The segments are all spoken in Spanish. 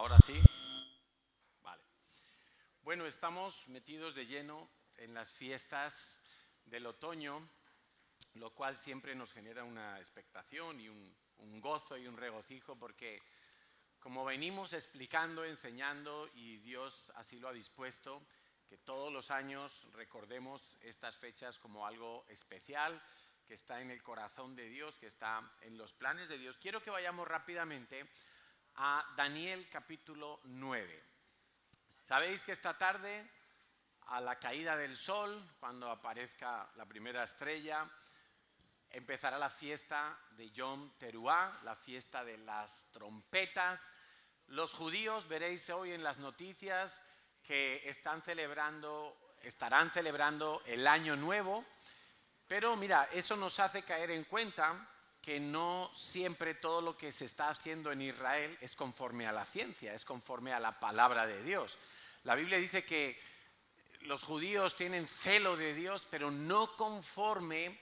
Ahora sí. Vale. Bueno, estamos metidos de lleno en las fiestas del otoño, lo cual siempre nos genera una expectación y un gozo y un regocijo, porque como venimos explicando, enseñando, y Dios así lo ha dispuesto, que todos los años recordemos estas fechas como algo especial, que está en el corazón de Dios, que está en los planes de Dios. Quiero que vayamos rápidamente a Daniel capítulo 9. Sabéis que esta tarde, a la caída del sol, cuando aparezca la primera estrella, empezará la fiesta de Yom Teruá, la fiesta de las trompetas. Los judíos, veréis hoy en las noticias, que estarán celebrando el Año Nuevo, pero mira, eso nos hace caer en cuenta que no siempre todo lo que se está haciendo en Israel es conforme a la ciencia, es conforme a la palabra de Dios. La Biblia dice que los judíos tienen celo de Dios, pero no conforme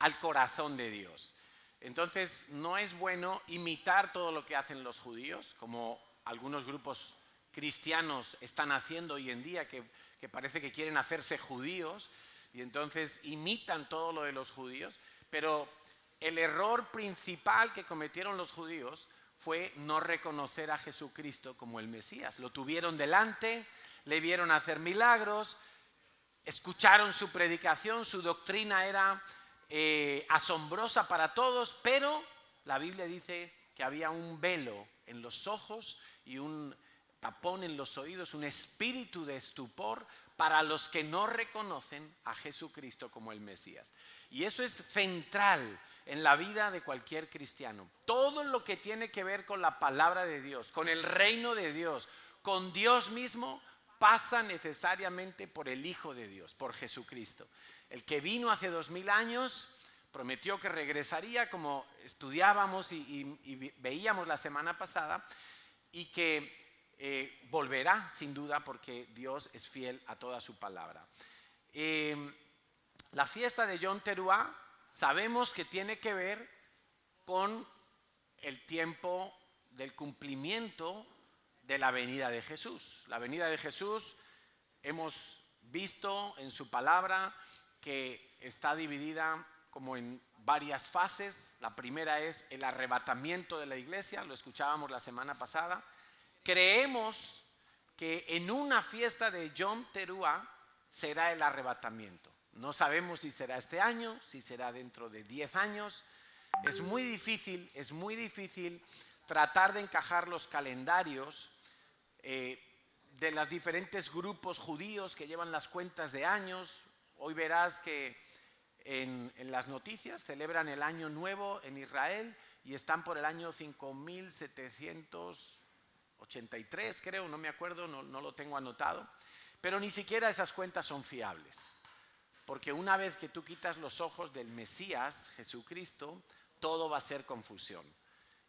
al corazón de Dios. Entonces, no es bueno imitar todo lo que hacen los judíos, como algunos grupos cristianos están haciendo hoy en día, que parece que quieren hacerse judíos, y entonces imitan todo lo de los judíos, pero el error principal que cometieron los judíos fue no reconocer a Jesucristo como el Mesías. Lo tuvieron delante, le vieron hacer milagros, escucharon su predicación, su doctrina era asombrosa para todos, pero la Biblia dice que había un velo en los ojos y un tapón en los oídos, un espíritu de estupor para los que no reconocen a Jesucristo como el Mesías. Y eso es central en la vida de cualquier cristiano. Todo lo que tiene que ver con la palabra de Dios, con el reino de Dios, con Dios mismo, pasa necesariamente por el Hijo de Dios, por Jesucristo. El que vino hace 2000 años, prometió que regresaría, como estudiábamos y veíamos la semana pasada, y que volverá sin duda, porque Dios es fiel a toda su palabra. La fiesta de Yom Teruá sabemos que tiene que ver con el tiempo del cumplimiento de la venida de Jesús. La venida de Jesús hemos visto en su palabra que está dividida como en varias fases. La primera es el arrebatamiento de la iglesia, lo escuchábamos la semana pasada. Creemos que en una fiesta de Yom Teruá será el arrebatamiento. No sabemos si será este año, si será dentro de 10 años. Es muy difícil tratar de encajar los calendarios de los diferentes grupos judíos que llevan las cuentas de años. Hoy verás que en las noticias celebran el Año Nuevo en Israel y están por el año 5783, creo, no me acuerdo, no lo tengo anotado. Pero ni siquiera esas cuentas son fiables, porque una vez que tú quitas los ojos del Mesías, Jesucristo, todo va a ser confusión.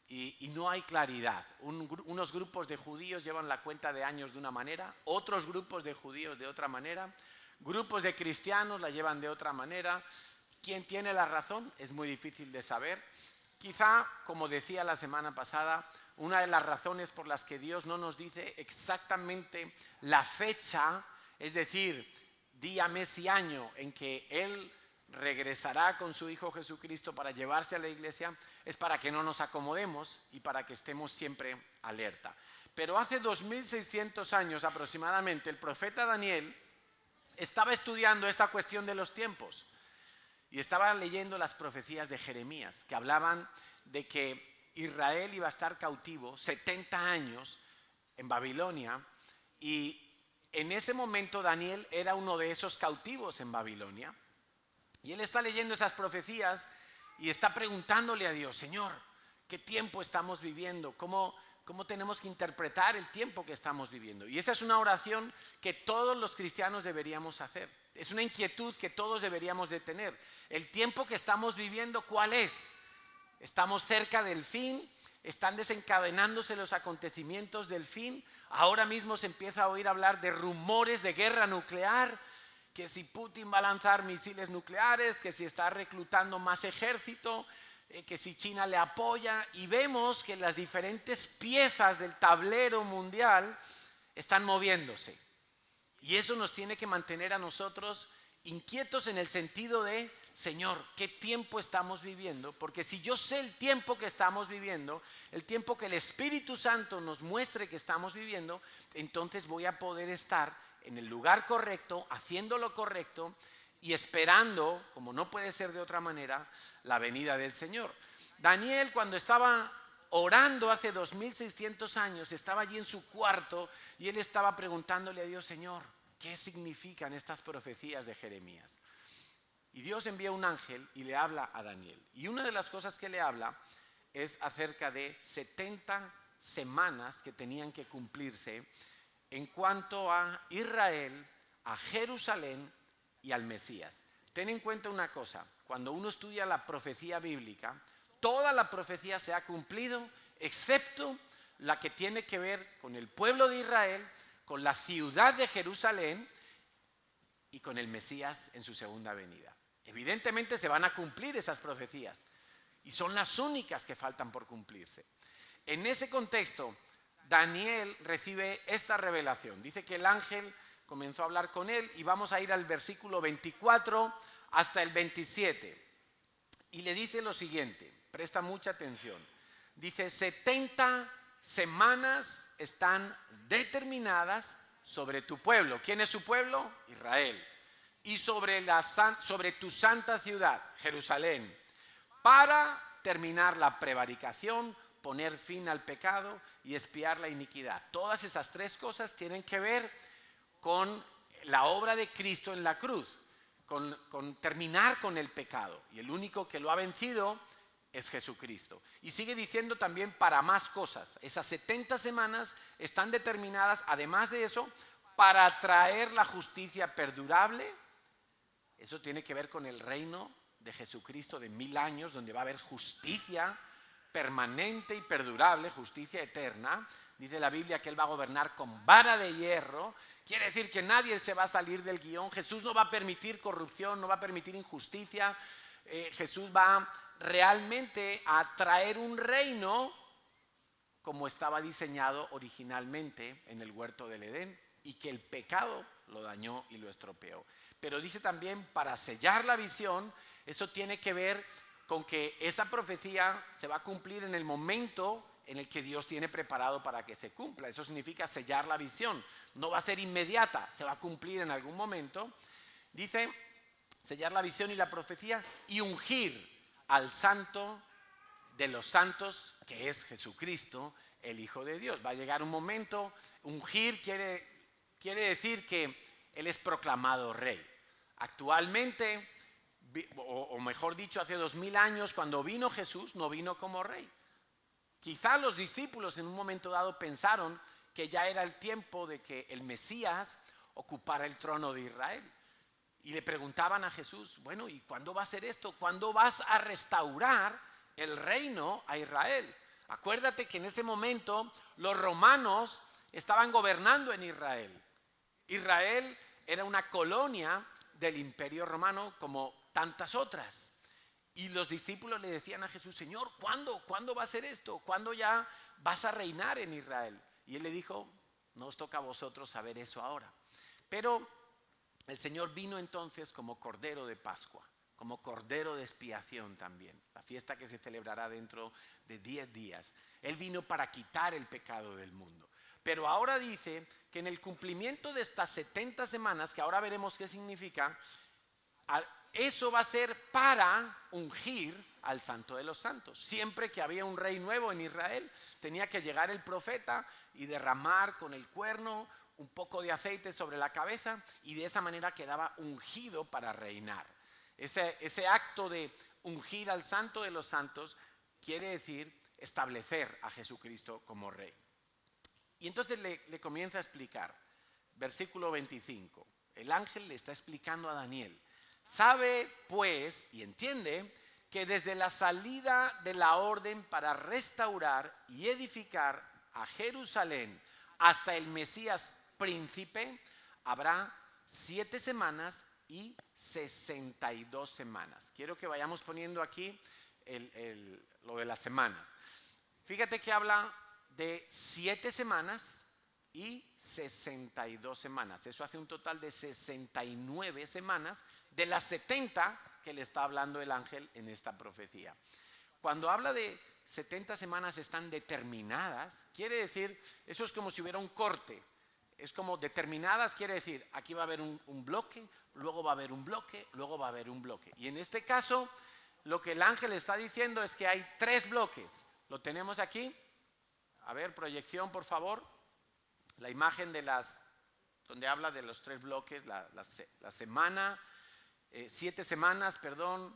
Y no hay claridad. Unos grupos de judíos llevan la cuenta de años de una manera, otros grupos de judíos de otra manera, grupos de cristianos la llevan de otra manera. ¿Quién tiene la razón? Es muy difícil de saber. Quizá, como decía la semana pasada, una de las razones por las que Dios no nos dice exactamente la fecha, es decir, día, mes y año en que Él regresará con su Hijo Jesucristo para llevarse a la iglesia, es para que no nos acomodemos y para que estemos siempre alerta. Pero hace 2600 años aproximadamente, el profeta Daniel estaba estudiando esta cuestión de los tiempos y estaba leyendo las profecías de Jeremías, que hablaban de que Israel iba a estar cautivo 70 años en Babilonia, y en ese momento Daniel era uno de esos cautivos en Babilonia. Y él está leyendo esas profecías y está preguntándole a Dios: Señor, ¿qué tiempo estamos viviendo? ¿Cómo tenemos que interpretar el tiempo que estamos viviendo? Y esa es una oración que todos los cristianos deberíamos hacer. Es una inquietud que todos deberíamos de tener. El tiempo que estamos viviendo, ¿cuál es? ¿Estamos cerca del fin? ¿Están desencadenándose los acontecimientos del fin? Ahora mismo se empieza a oír hablar de rumores de guerra nuclear, que si Putin va a lanzar misiles nucleares, que si está reclutando más ejército, que si China le apoya, y vemos que las diferentes piezas del tablero mundial están moviéndose. Y eso nos tiene que mantener a nosotros inquietos en el sentido de, Señor, ¿qué tiempo estamos viviendo? Porque si yo sé el tiempo que estamos viviendo, el tiempo que el Espíritu Santo nos muestre que estamos viviendo, entonces voy a poder estar en el lugar correcto, haciendo lo correcto y esperando, como no puede ser de otra manera, la venida del Señor. Daniel, cuando estaba orando hace 2600 años, estaba allí en su cuarto y él estaba preguntándole a Dios, Señor, ¿qué significan estas profecías de Jeremías? Y Dios envía un ángel y le habla a Daniel. Y una de las cosas que le habla es acerca de 70 semanas que tenían que cumplirse en cuanto a Israel, a Jerusalén y al Mesías. Ten en cuenta una cosa, cuando uno estudia la profecía bíblica, toda la profecía se ha cumplido, excepto la que tiene que ver con el pueblo de Israel, con la ciudad de Jerusalén y con el Mesías en su segunda venida. Evidentemente se van a cumplir esas profecías y son las únicas que faltan por cumplirse. En ese contexto, Daniel recibe esta revelación. Dice que el ángel comenzó a hablar con él y vamos a ir al versículo 24 hasta el 27. Y le dice lo siguiente, presta mucha atención. Dice, 70 semanas están determinadas sobre tu pueblo. ¿Quién es su pueblo? Israel. Y sobre tu santa ciudad, Jerusalén, para terminar la prevaricación, poner fin al pecado y expiar la iniquidad. Todas esas tres cosas tienen que ver con la obra de Cristo en la cruz, con terminar con el pecado. Y el único que lo ha vencido es Jesucristo. Y sigue diciendo también para más cosas. Esas 70 semanas están determinadas, además de eso, para traer la justicia perdurable. Eso tiene que ver con el reino de Jesucristo de 1000 años, donde va a haber justicia permanente y perdurable, justicia eterna. Dice la Biblia que Él va a gobernar con vara de hierro. Quiere decir que nadie se va a salir del guión. Jesús no va a permitir corrupción, no va a permitir injusticia. Jesús va realmente a traer un reino como estaba diseñado originalmente en el huerto del Edén y que el pecado lo dañó y lo estropeó. Pero dice también para sellar la visión, eso tiene que ver con que esa profecía se va a cumplir en el momento en el que Dios tiene preparado para que se cumpla. Eso significa sellar la visión. No va a ser inmediata, se va a cumplir en algún momento. Dice sellar la visión y la profecía y ungir al santo de los santos, que es Jesucristo, el Hijo de Dios. Va a llegar un momento, ungir quiere decir que Él es proclamado rey. Actualmente, o mejor dicho, hace 2000 años, cuando vino Jesús, no vino como rey. Quizá los discípulos en un momento dado pensaron que ya era el tiempo de que el Mesías ocupara el trono de Israel. Y le preguntaban a Jesús, bueno, ¿y cuándo va a ser esto? ¿Cuándo vas a restaurar el reino a Israel? Acuérdate que en ese momento los romanos estaban gobernando en Israel. Israel era una colonia del Imperio Romano como tantas otras. Y los discípulos le decían a Jesús, Señor, ¿cuándo va a ser esto? ¿Cuándo ya vas a reinar en Israel? Y Él le dijo, no os toca a vosotros saber eso ahora. Pero el Señor vino entonces como Cordero de Pascua, como Cordero de expiación también, la fiesta que se celebrará dentro de 10 días. Él vino para quitar el pecado del mundo. Pero ahora dice que en el cumplimiento de estas 70 semanas, que ahora veremos qué significa, eso va a ser para ungir al Santo de los Santos. Siempre que había un rey nuevo en Israel, tenía que llegar el profeta y derramar con el cuerno un poco de aceite sobre la cabeza y de esa manera quedaba ungido para reinar. Ese acto de ungir al Santo de los Santos quiere decir establecer a Jesucristo como rey. Y entonces le comienza a explicar, versículo 25, el ángel le está explicando a Daniel, sabe pues y entiende que desde la salida de la orden para restaurar y edificar a Jerusalén hasta el Mesías príncipe, habrá 7 semanas y 62 semanas. Quiero que vayamos poniendo aquí lo de las semanas. Fíjate que habla de 7 semanas y 62 semanas. Eso hace un total de 69 semanas de las 70 que le está hablando el ángel en esta profecía. Cuando habla de 70 semanas están determinadas, quiere decir, eso es como si hubiera un corte. Es como determinadas, quiere decir, aquí va a haber un bloque, luego va a haber un bloque, luego va a haber un bloque. Y en este caso, lo que el ángel está diciendo es que hay 3 bloques. Lo tenemos aquí. A ver, proyección, por favor. La imagen donde habla de los 3 bloques, la semana, 7 semanas,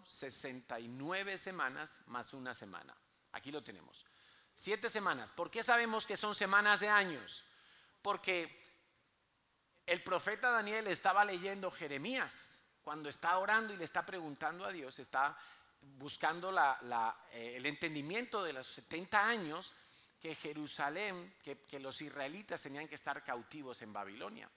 69 semanas más una semana. Aquí lo tenemos. 7 semanas. ¿Por qué sabemos que son semanas de años? Porque el profeta Daniel estaba leyendo Jeremías cuando está orando y le está preguntando a Dios, está buscando el entendimiento de los 70 años que Jerusalén, que los israelitas tenían que estar cautivos en Babilonia.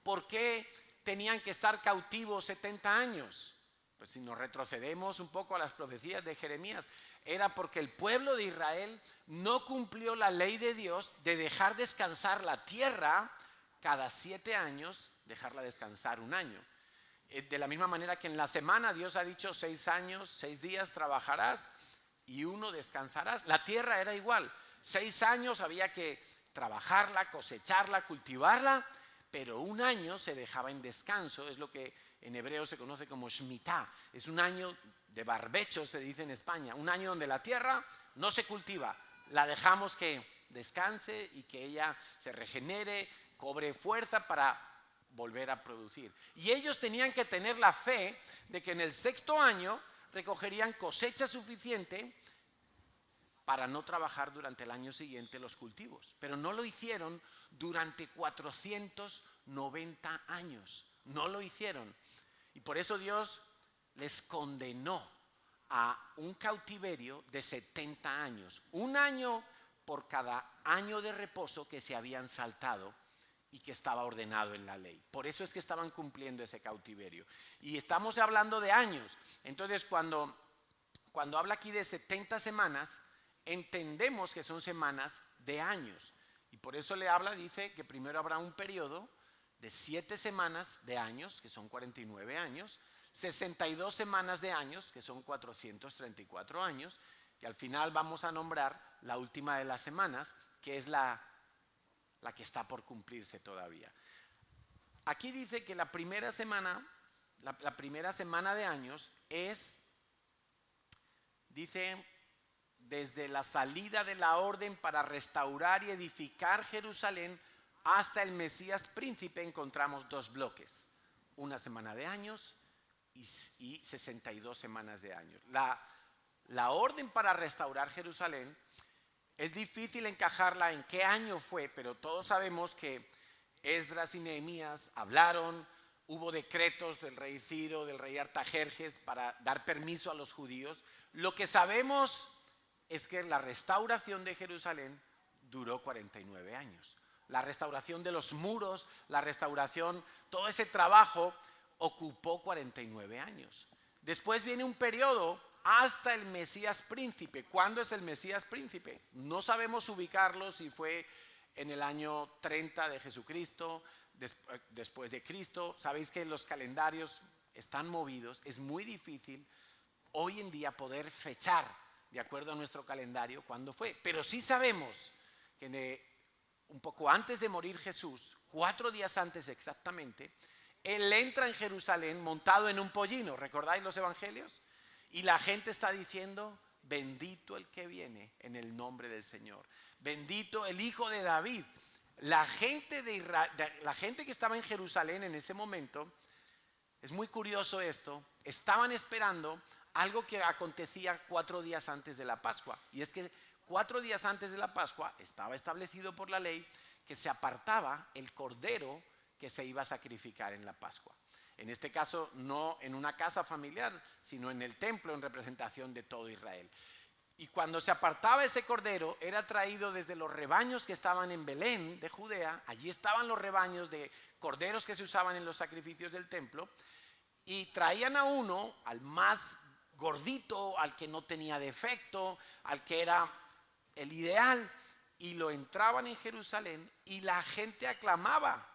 ¿Por qué tenían que estar cautivos 70 años? Pues si nos retrocedemos un poco a las profecías de Jeremías, era porque el pueblo de Israel no cumplió la ley de Dios de dejar descansar la tierra cada 7 años, dejarla descansar un año. De la misma manera que en la semana Dios ha dicho 6 años, 6 días trabajarás y 1 descansarás. La tierra era igual, 6 años había que trabajarla, cosecharla, cultivarla, pero 1 año se dejaba en descanso, es lo que en hebreo se conoce como Shemitah, es un año de barbecho, se dice en España, un año donde la tierra no se cultiva, la dejamos que descanse y que ella se regenere, cobre fuerza para volver a producir. Y ellos tenían que tener la fe de que en el 6º año recogerían cosecha suficiente para no trabajar durante el año siguiente los cultivos. Pero no lo hicieron durante 490 años. No lo hicieron. Y por eso Dios les condenó a un cautiverio de 70 años. 1 año por cada año de reposo que se habían saltado y que estaba ordenado en la ley. Por eso es que estaban cumpliendo ese cautiverio. Y estamos hablando de años. Entonces, cuando habla aquí de 70 semanas, entendemos que son semanas de años. Y por eso le habla, dice que primero habrá un periodo de 7 semanas de años, que son 49 años, 62 semanas de años, que son 434 años, y al final vamos a nombrar la última de las semanas, que es la que está por cumplirse todavía. Aquí dice que la primera semana de años es, dice, desde la salida de la orden para restaurar y edificar Jerusalén hasta el Mesías príncipe encontramos 2 bloques, 1 semana de años y 62 semanas de años. La orden para restaurar Jerusalén es difícil encajarla en qué año fue, pero todos sabemos que Esdras y Nehemías hablaron, hubo decretos del rey Ciro, del rey Artajerjes para dar permiso a los judíos. Lo que sabemos es que la restauración de Jerusalén duró 49 años. La restauración de los muros, la restauración, todo ese trabajo ocupó 49 años. Después viene un periodo hasta el Mesías príncipe. ¿Cuándo es el Mesías príncipe? No sabemos ubicarlo, si fue en el año 30 de Jesucristo, después de Cristo. Sabéis que los calendarios están movidos, es muy difícil hoy en día poder fechar de acuerdo a nuestro calendario cuándo fue. Pero sí sabemos que un poco antes de morir Jesús, 4 días antes exactamente, Él entra en Jerusalén montado en un pollino. ¿Recordáis los evangelios? Y la gente está diciendo, bendito el que viene en el nombre del Señor. Bendito el Hijo de David. La gente que estaba en Jerusalén en ese momento, es muy curioso esto, estaban esperando algo que acontecía 4 días antes de la Pascua. Y es que 4 días antes de la Pascua estaba establecido por la ley que se apartaba el cordero que se iba a sacrificar en la Pascua. En este caso, no en una casa familiar, sino en el templo en representación de todo Israel. Y cuando se apartaba ese cordero, era traído desde los rebaños que estaban en Belén de Judea. Allí estaban los rebaños de corderos que se usaban en los sacrificios del templo. Y traían a uno, al más gordito, al que no tenía defecto, al que era el ideal. Y lo entraban en Jerusalén y la gente aclamaba.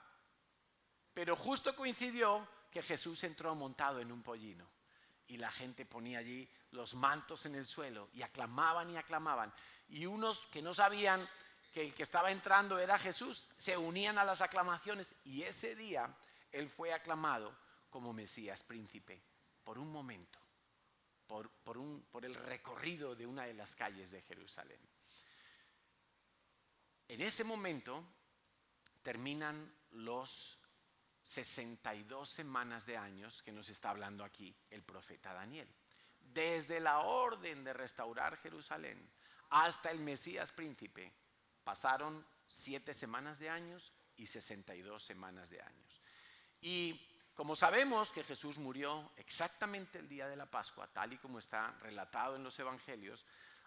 Pero justo coincidió que Jesús entró montado en un pollino. Y la gente ponía allí los mantos en el suelo y aclamaban y aclamaban. Y unos que no sabían que el que estaba entrando era Jesús, se unían a las aclamaciones. Y ese día él fue aclamado como Mesías, príncipe, por un momento, por el recorrido de una de las calles de Jerusalén. En ese momento terminan los 62 semanas de años que nos está hablando aquí el profeta Daniel. Desde la orden de restaurar Jerusalén hasta el Mesías príncipe pasaron 7 semanas de años y 62 semanas de años. Y como sabemos que Jesús murió exactamente el día de la Pascua, tal y como está relatado en los evangelios,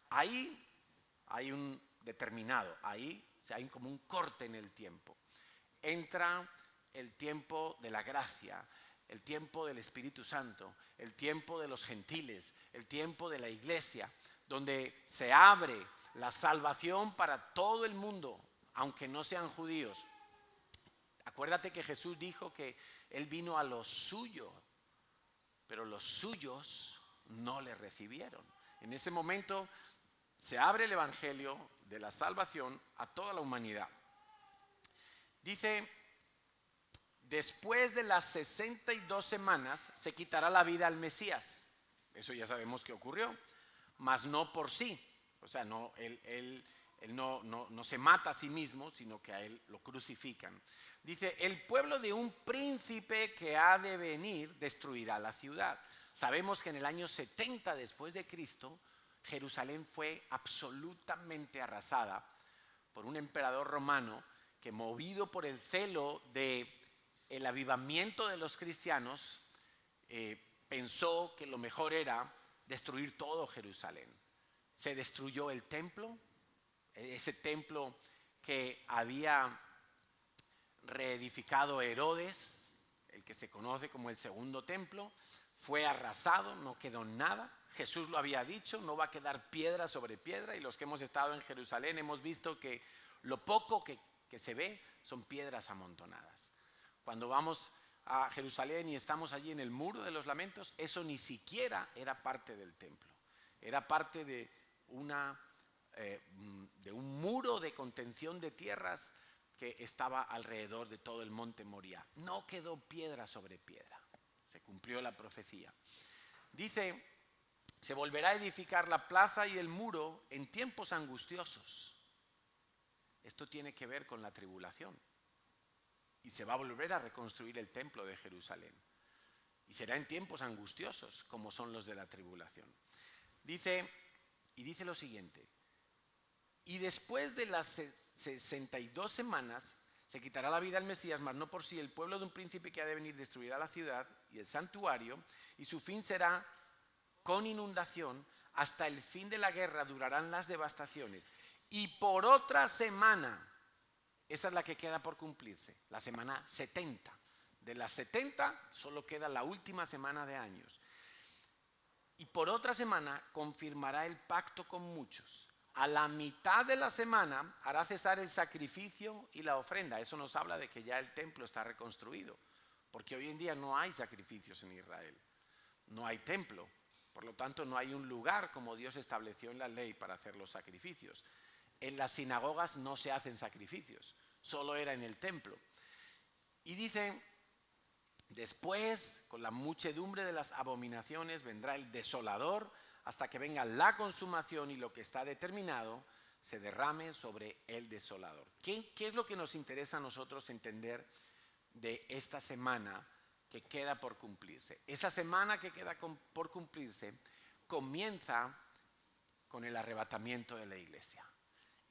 ahí hay un determinado, ahí hay como un corte en el tiempo. Entra el tiempo de la gracia, el tiempo del Espíritu Santo, el tiempo de los gentiles, el tiempo de la iglesia, donde se abre la salvación para todo el mundo, aunque no sean judíos. Acuérdate que Jesús dijo que Él vino a los suyos, pero los suyos no le recibieron. En ese momento se abre el evangelio de la salvación a toda la humanidad. Dice, después de las 62 semanas se quitará la vida al Mesías. Eso ya sabemos que ocurrió, mas no por sí. O sea, no, él no se mata a sí mismo, sino que a él lo crucifican. Dice, el pueblo de un príncipe que ha de venir destruirá la ciudad. Sabemos que en el año 70 después de Cristo, Jerusalén fue absolutamente arrasada por un emperador romano que, movido por el celo del avivamiento de los cristianos, pensó que lo mejor era destruir todo Jerusalén. Se destruyó el templo, ese templo que había reedificado Herodes, el que se conoce como el segundo templo, fue arrasado, no quedó nada. Jesús lo había dicho, no va a quedar piedra sobre piedra, y los que hemos estado en Jerusalén hemos visto que lo poco que se ve son piedras amontonadas. Cuando vamos a Jerusalén y estamos allí en el Muro de los Lamentos, eso ni siquiera era parte del templo, era parte de un muro de contención de tierras que estaba alrededor de todo el monte Moriah. No quedó piedra sobre piedra, se cumplió la profecía. Dice, se volverá a edificar la plaza y el muro en tiempos angustiosos. Esto tiene que ver con la tribulación. Y se va a volver a reconstruir el templo de Jerusalén. Y será en tiempos angustiosos, como son los de la tribulación. Dice lo siguiente, y después de las 62 semanas se quitará la vida al Mesías, mas no por sí. El pueblo de un príncipe que ha de venir destruirá la ciudad y el santuario, y su fin será con inundación. Hasta el fin de la guerra durarán las devastaciones. Y por otra semana, esa es la que queda por cumplirse, la semana 70. De las 70 solo queda la última semana de años. Y por otra semana confirmará el pacto con muchos. A la mitad de la semana hará cesar el sacrificio y la ofrenda. Eso nos habla de que ya el templo está reconstruido, porque hoy en día no hay sacrificios en Israel, no hay templo, por lo tanto no hay un lugar como Dios estableció en la ley para hacer los sacrificios. En las sinagogas no se hacen sacrificios, solo era en el templo. Y dice, después, con la muchedumbre de las abominaciones, vendrá el desolador, hasta que venga la consumación y lo que está determinado se derrame sobre el desolador. ¿Qué es lo que nos interesa a nosotros entender de esta semana que queda por cumplirse? Esa semana que queda por cumplirse comienza con el arrebatamiento de la iglesia.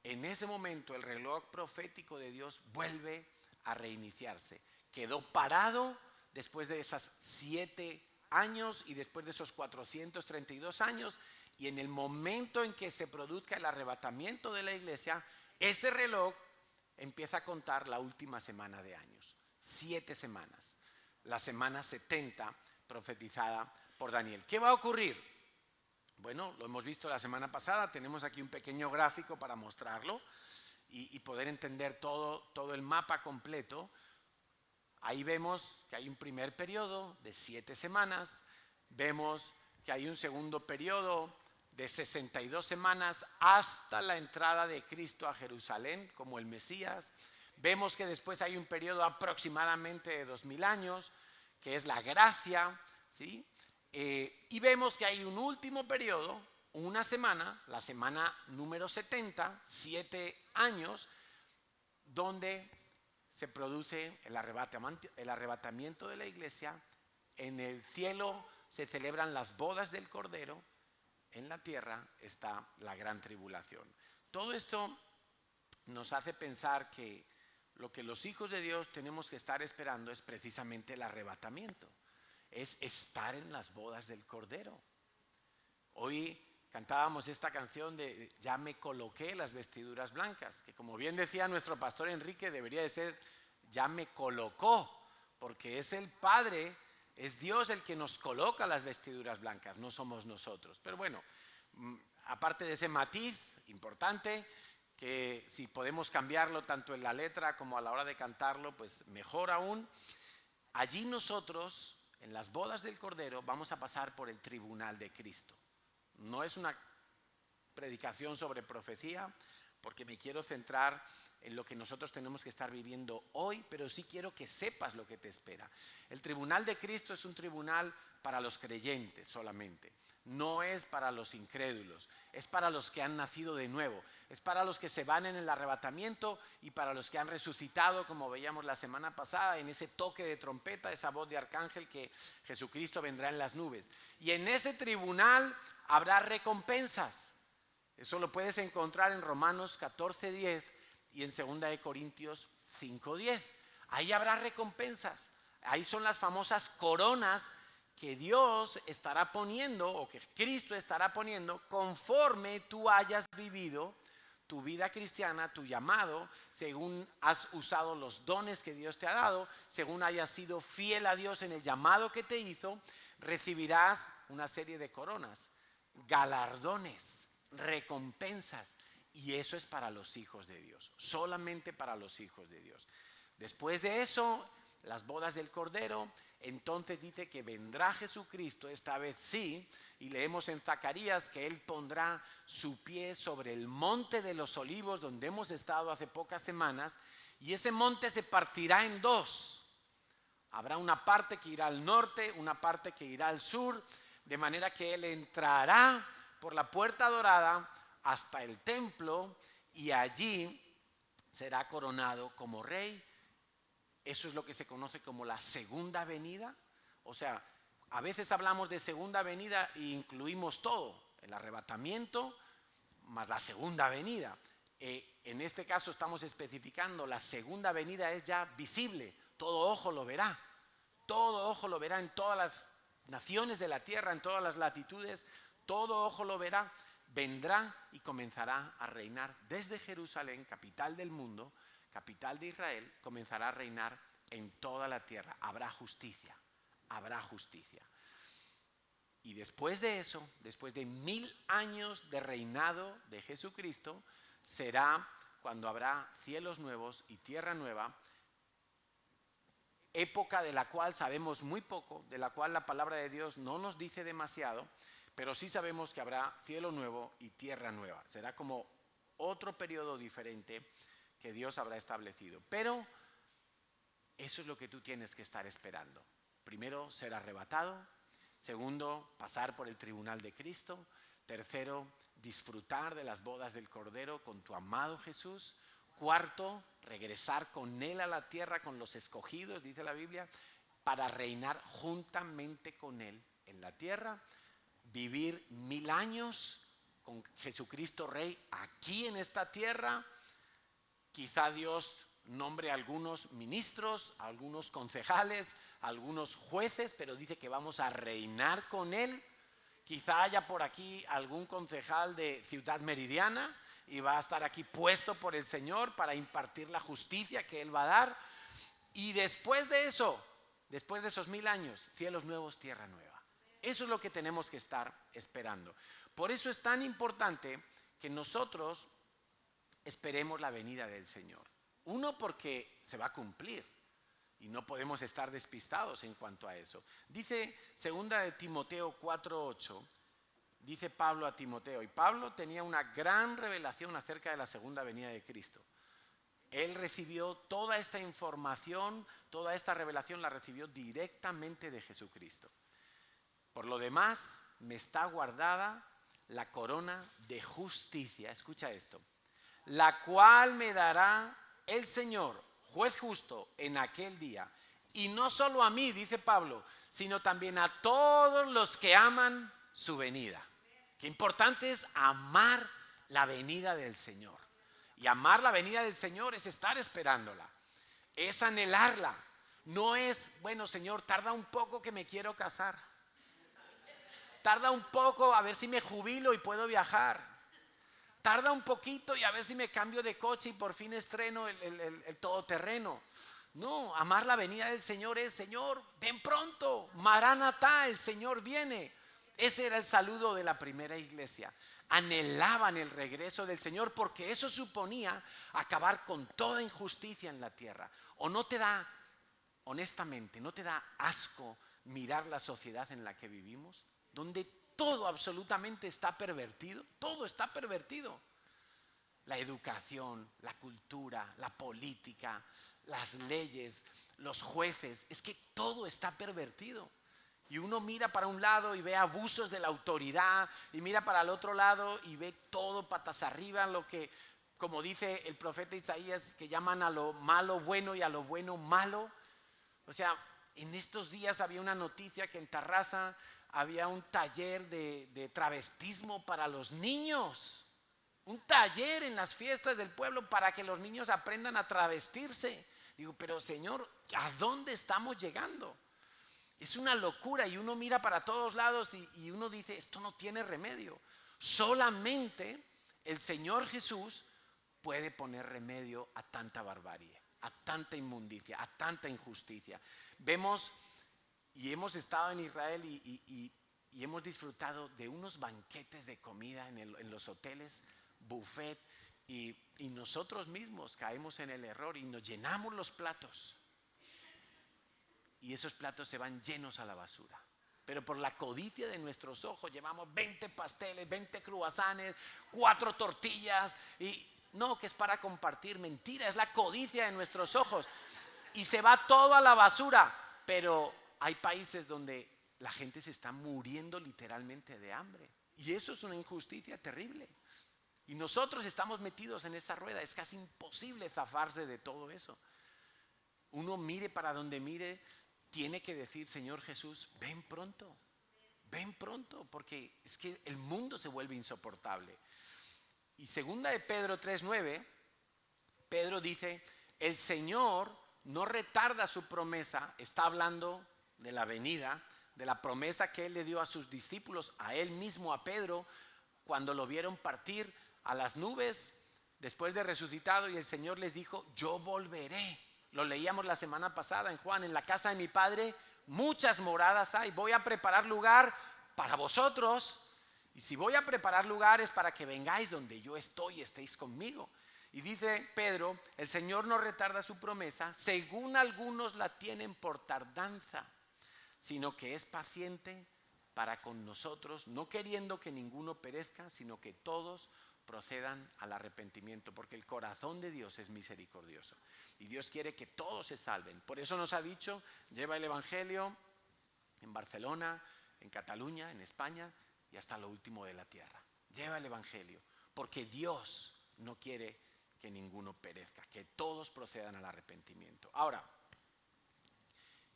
En ese momento el reloj profético de Dios vuelve a reiniciarse. Quedó parado después de esas 7 años y después de esos 432 años, y en el momento en que se produzca el arrebatamiento de la iglesia, ese reloj empieza a contar la última semana de años, 7 semanas, la semana 70 profetizada por Daniel. ¿Qué va a ocurrir? Bueno, lo hemos visto la semana pasada, tenemos aquí un pequeño gráfico para mostrarlo y poder entender todo el mapa completo. Ahí vemos que hay un primer periodo de 7 semanas, vemos que hay un segundo periodo de 62 semanas hasta la entrada de Cristo a Jerusalén como el Mesías. Vemos que después hay un periodo aproximadamente de 2000 años, que es la gracia, ¿sí? Y vemos que hay un último periodo, una semana, la semana número 70, 7 años, donde se produce el arrebatamiento de la iglesia. En el cielo se celebran las bodas del Cordero, en la tierra está la gran tribulación. Todo esto nos hace pensar que lo que los hijos de Dios tenemos que estar esperando es precisamente el arrebatamiento, es estar en las bodas del Cordero. Hoy cantábamos esta canción de "Ya me coloqué las vestiduras blancas", que como bien decía nuestro pastor Enrique, debería de ser "ya me colocó", porque es el Padre, es Dios el que nos coloca las vestiduras blancas, no somos nosotros. Pero bueno, aparte de ese matiz importante, que si podemos cambiarlo tanto en la letra como a la hora de cantarlo, pues mejor aún, allí nosotros, en las bodas del Cordero, vamos a pasar por el tribunal de Cristo. No es una predicación sobre profecía, porque me quiero centrar en lo que nosotros tenemos que estar viviendo hoy, pero sí quiero que sepas lo que te espera. El tribunal de Cristo es un tribunal para los creyentes solamente, no es para los incrédulos, es para los que han nacido de nuevo, es para los que se van en el arrebatamiento y para los que han resucitado, como veíamos la semana pasada, en ese toque de trompeta, esa voz de arcángel, que Jesucristo vendrá en las nubes. Y en ese tribunal habrá recompensas. Eso lo puedes encontrar en Romanos 14:10 y en 2 Corintios 5:10. Ahí habrá recompensas. Ahí son las famosas coronas que Dios estará poniendo, o que Cristo estará poniendo, conforme tú hayas vivido tu vida cristiana, tu llamado, según has usado los dones que Dios te ha dado, según hayas sido fiel a Dios en el llamado que te hizo, recibirás una serie de coronas, galardones, recompensas. Y eso es para los hijos de Dios, solamente para los hijos de Dios. Después de eso, las bodas del Cordero, entonces dice que vendrá Jesucristo, esta vez sí, y leemos en Zacarías que Él pondrá su pie sobre el monte de los olivos, donde hemos estado hace pocas semanas, y ese monte se partirá en dos. Habrá una parte que irá al norte, una parte que irá al sur, de manera que Él entrará por la puerta dorada hasta el templo y allí será coronado como rey. Eso es lo que se conoce como la segunda venida. O sea, a veces hablamos de segunda venida e incluimos todo, el arrebatamiento más la segunda venida. En este caso estamos especificando, la segunda venida es ya visible, todo ojo lo verá. Todo ojo lo verá en todas las naciones de la tierra, en todas las latitudes, todo ojo lo verá. Vendrá y comenzará a reinar desde Jerusalén, capital del mundo, capital de Israel, comenzará a reinar en toda la tierra. Habrá justicia, habrá justicia. Y después de eso, después de 1000 años de reinado de Jesucristo, será cuando habrá cielos nuevos y tierra nueva, época de la cual sabemos muy poco, de la cual la palabra de Dios no nos dice demasiado, pero sí sabemos que habrá cielo nuevo y tierra nueva. Será como otro periodo diferente que Dios habrá establecido. Pero eso es lo que tú tienes que estar esperando. Primero, ser arrebatado. Segundo, pasar por el tribunal de Cristo. Tercero, disfrutar de las bodas del Cordero con tu amado Jesús. Cuarto, regresar con Él a la tierra, con los escogidos, dice la Biblia, para reinar juntamente con Él en la tierra. Vivir 1000 años con Jesucristo Rey aquí en esta tierra. Quizá Dios nombre a algunos ministros, a algunos concejales, a algunos jueces, pero dice que vamos a reinar con Él. Quizá haya por aquí algún concejal de Ciudad Meridiana y va a estar aquí puesto por el Señor para impartir la justicia que Él va a dar. Y después de eso, después de esos 1000 años, cielos nuevos, tierra nueva. Eso es lo que tenemos que estar esperando. Por eso es tan importante que nosotros esperemos la venida del Señor. Uno, porque se va a cumplir y no podemos estar despistados en cuanto a eso. Dice 2 de Timoteo 4:8, dice Pablo a Timoteo, y Pablo tenía una gran revelación acerca de la segunda venida de Cristo. Él recibió toda esta información, toda esta revelación la recibió directamente de Jesucristo. Por lo demás, me está guardada la corona de justicia, escucha esto, la cual me dará el Señor, juez justo, en aquel día. Y no solo a mí, dice Pablo, sino también a todos los que aman su venida. Qué importante es amar la venida del Señor. Y amar la venida del Señor es estar esperándola, es anhelarla. No es, bueno, Señor, tarda un poco que me quiero casar. Tarda un poco a ver si me jubilo y puedo viajar. Tarda un poquito y a ver si me cambio de coche y por fin estreno el todoterreno. No, amar la venida del Señor es, Señor, ven pronto, Maranatá, el Señor viene. Ese era el saludo de la primera iglesia. Anhelaban el regreso del Señor porque eso suponía acabar con toda injusticia en la tierra. ¿O no te da, honestamente, no te da asco mirar la sociedad en la que vivimos? Donde todo absolutamente está pervertido, todo está pervertido. La educación, la cultura, la política, las leyes, los jueces, es que todo está pervertido. Y uno mira para un lado y ve abusos de la autoridad, y mira para el otro lado y ve todo patas arriba, lo que, como dice el profeta Isaías, que llaman a lo malo bueno y a lo bueno malo. O sea, en estos días había una noticia que en Tarrasa había un taller de travestismo para los niños. Un taller en las fiestas del pueblo para que los niños aprendan a travestirse. Digo, pero Señor, ¿a dónde estamos llegando? Es una locura y uno mira para todos lados y uno dice, esto no tiene remedio. Solamente el Señor Jesús puede poner remedio a tanta barbarie, a tanta inmundicia, a tanta injusticia. Vemos y hemos estado en Israel y hemos disfrutado de unos banquetes de comida en los hoteles, buffet, y nosotros mismos caemos en el error y nos llenamos los platos. Y esos platos se van llenos a la basura. Pero por la codicia de nuestros ojos llevamos 20 pasteles, 20 cruasanes, 4 tortillas. Y no, que es para compartir. Mentira, es la codicia de nuestros ojos. Y se va todo a la basura. Pero hay países donde la gente se está muriendo literalmente de hambre. Y eso es una injusticia terrible. Y nosotros estamos metidos en esa rueda. Es casi imposible zafarse de todo eso. Uno mire para donde mire, tiene que decir, Señor Jesús, ven pronto, porque es que el mundo se vuelve insoportable. Y 2 de Pedro 3:9, Pedro dice, el Señor no retarda su promesa, está hablando de la venida, de la promesa que Él le dio a sus discípulos, a Él mismo, a Pedro, cuando lo vieron partir a las nubes, después de resucitado, y el Señor les dijo, yo volveré. Lo leíamos la semana pasada en Juan, en la casa de mi Padre muchas moradas hay, voy a preparar lugar para vosotros, y si voy a preparar lugar es para que vengáis donde yo estoy y estéis conmigo. Y dice Pedro, el Señor no retarda su promesa, según algunos la tienen por tardanza, sino que es paciente para con nosotros, no queriendo que ninguno perezca, sino que todos procedan al arrepentimiento, porque el corazón de Dios es misericordioso y Dios quiere que todos se salven. Por eso nos ha dicho, lleva el evangelio en Barcelona, en Cataluña, en España y hasta lo último de la tierra. Lleva el evangelio, porque Dios no quiere que ninguno perezca, que todos procedan al arrepentimiento. Ahora,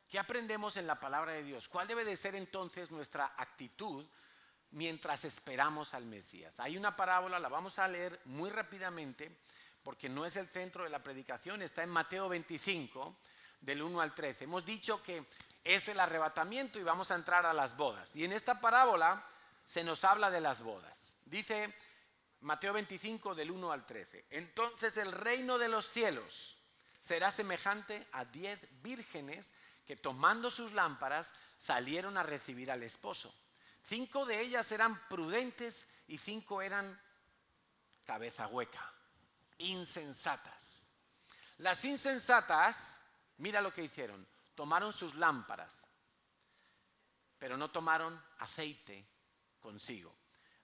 ¿qué aprendemos en la palabra de Dios? ¿Cuál debe de ser entonces nuestra actitud mientras esperamos al Mesías? Hay una parábola, la vamos a leer muy rápidamente porque no es el centro de la predicación, está en Mateo 25, del 1 al 13. Hemos dicho que es el arrebatamiento y vamos a entrar a las bodas. Y en esta parábola se nos habla de las bodas. Dice Mateo 25, del 1 al 13. Entonces el reino de los cielos será semejante a 10 vírgenes que tomando sus lámparas salieron a recibir al esposo. 5 de ellas eran prudentes y 5 eran cabeza hueca, insensatas. Las insensatas, mira lo que hicieron, tomaron sus lámparas, pero no tomaron aceite consigo.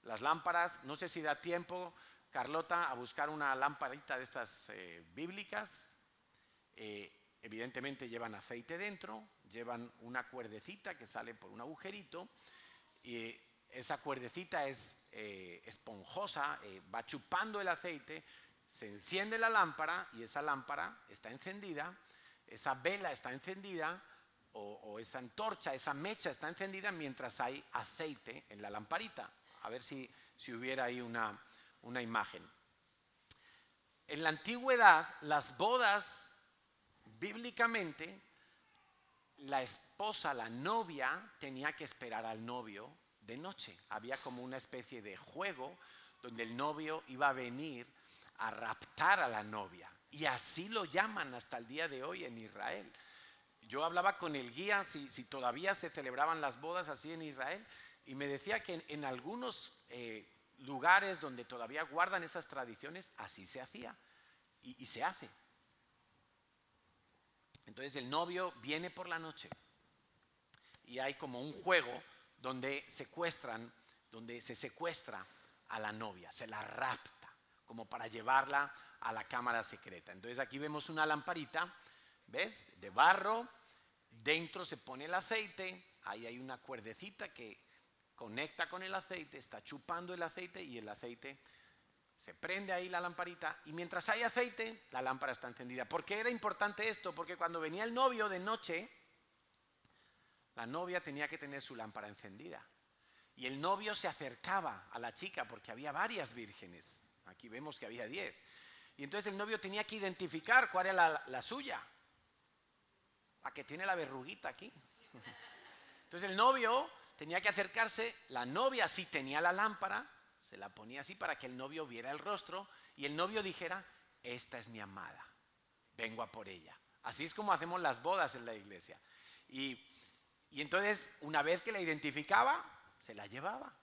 Las lámparas, no sé si da tiempo, Carlota, a buscar una lamparita de estas bíblicas. Evidentemente llevan aceite dentro, llevan una cuerdecita que sale por un agujerito, y esa cuerdecita es esponjosa, va chupando el aceite, se enciende la lámpara y esa lámpara está encendida, esa vela está encendida, o esa antorcha, esa mecha está encendida mientras hay aceite en la lamparita. A ver si hubiera ahí una imagen. En la antigüedad, las bodas, bíblicamente, la esposa, la novia, tenía que esperar al novio de noche. Había como una especie de juego donde el novio iba a venir a raptar a la novia. Y así lo llaman hasta el día de hoy en Israel. Yo hablaba con el guía si todavía se celebraban las bodas así en Israel, y me decía que en algunos lugares donde todavía guardan esas tradiciones, así se hacía y se hace. Entonces el novio viene por la noche y hay como un juego donde se secuestra a la novia, se la rapta, como para llevarla a la cámara secreta. Entonces aquí vemos una lamparita, ¿ves? De barro, dentro se pone el aceite, ahí hay una cuerdecita que conecta con el aceite, está chupando el aceite y el aceite se prende ahí la lamparita, y mientras hay aceite, la lámpara está encendida. ¿Por qué era importante esto? Porque cuando venía el novio de noche, la novia tenía que tener su lámpara encendida. Y el novio se acercaba a la chica porque había varias vírgenes. Aquí vemos que había 10. Y entonces el novio tenía que identificar cuál era la suya. La que tiene la verruguita aquí. Entonces el novio tenía que acercarse, la novia sí tenía la lámpara, se la ponía así para que el novio viera el rostro y el novio dijera: esta es mi amada, vengo a por ella. Así es como hacemos las bodas en la iglesia. Y entonces, una vez que la identificaba, se la llevaba.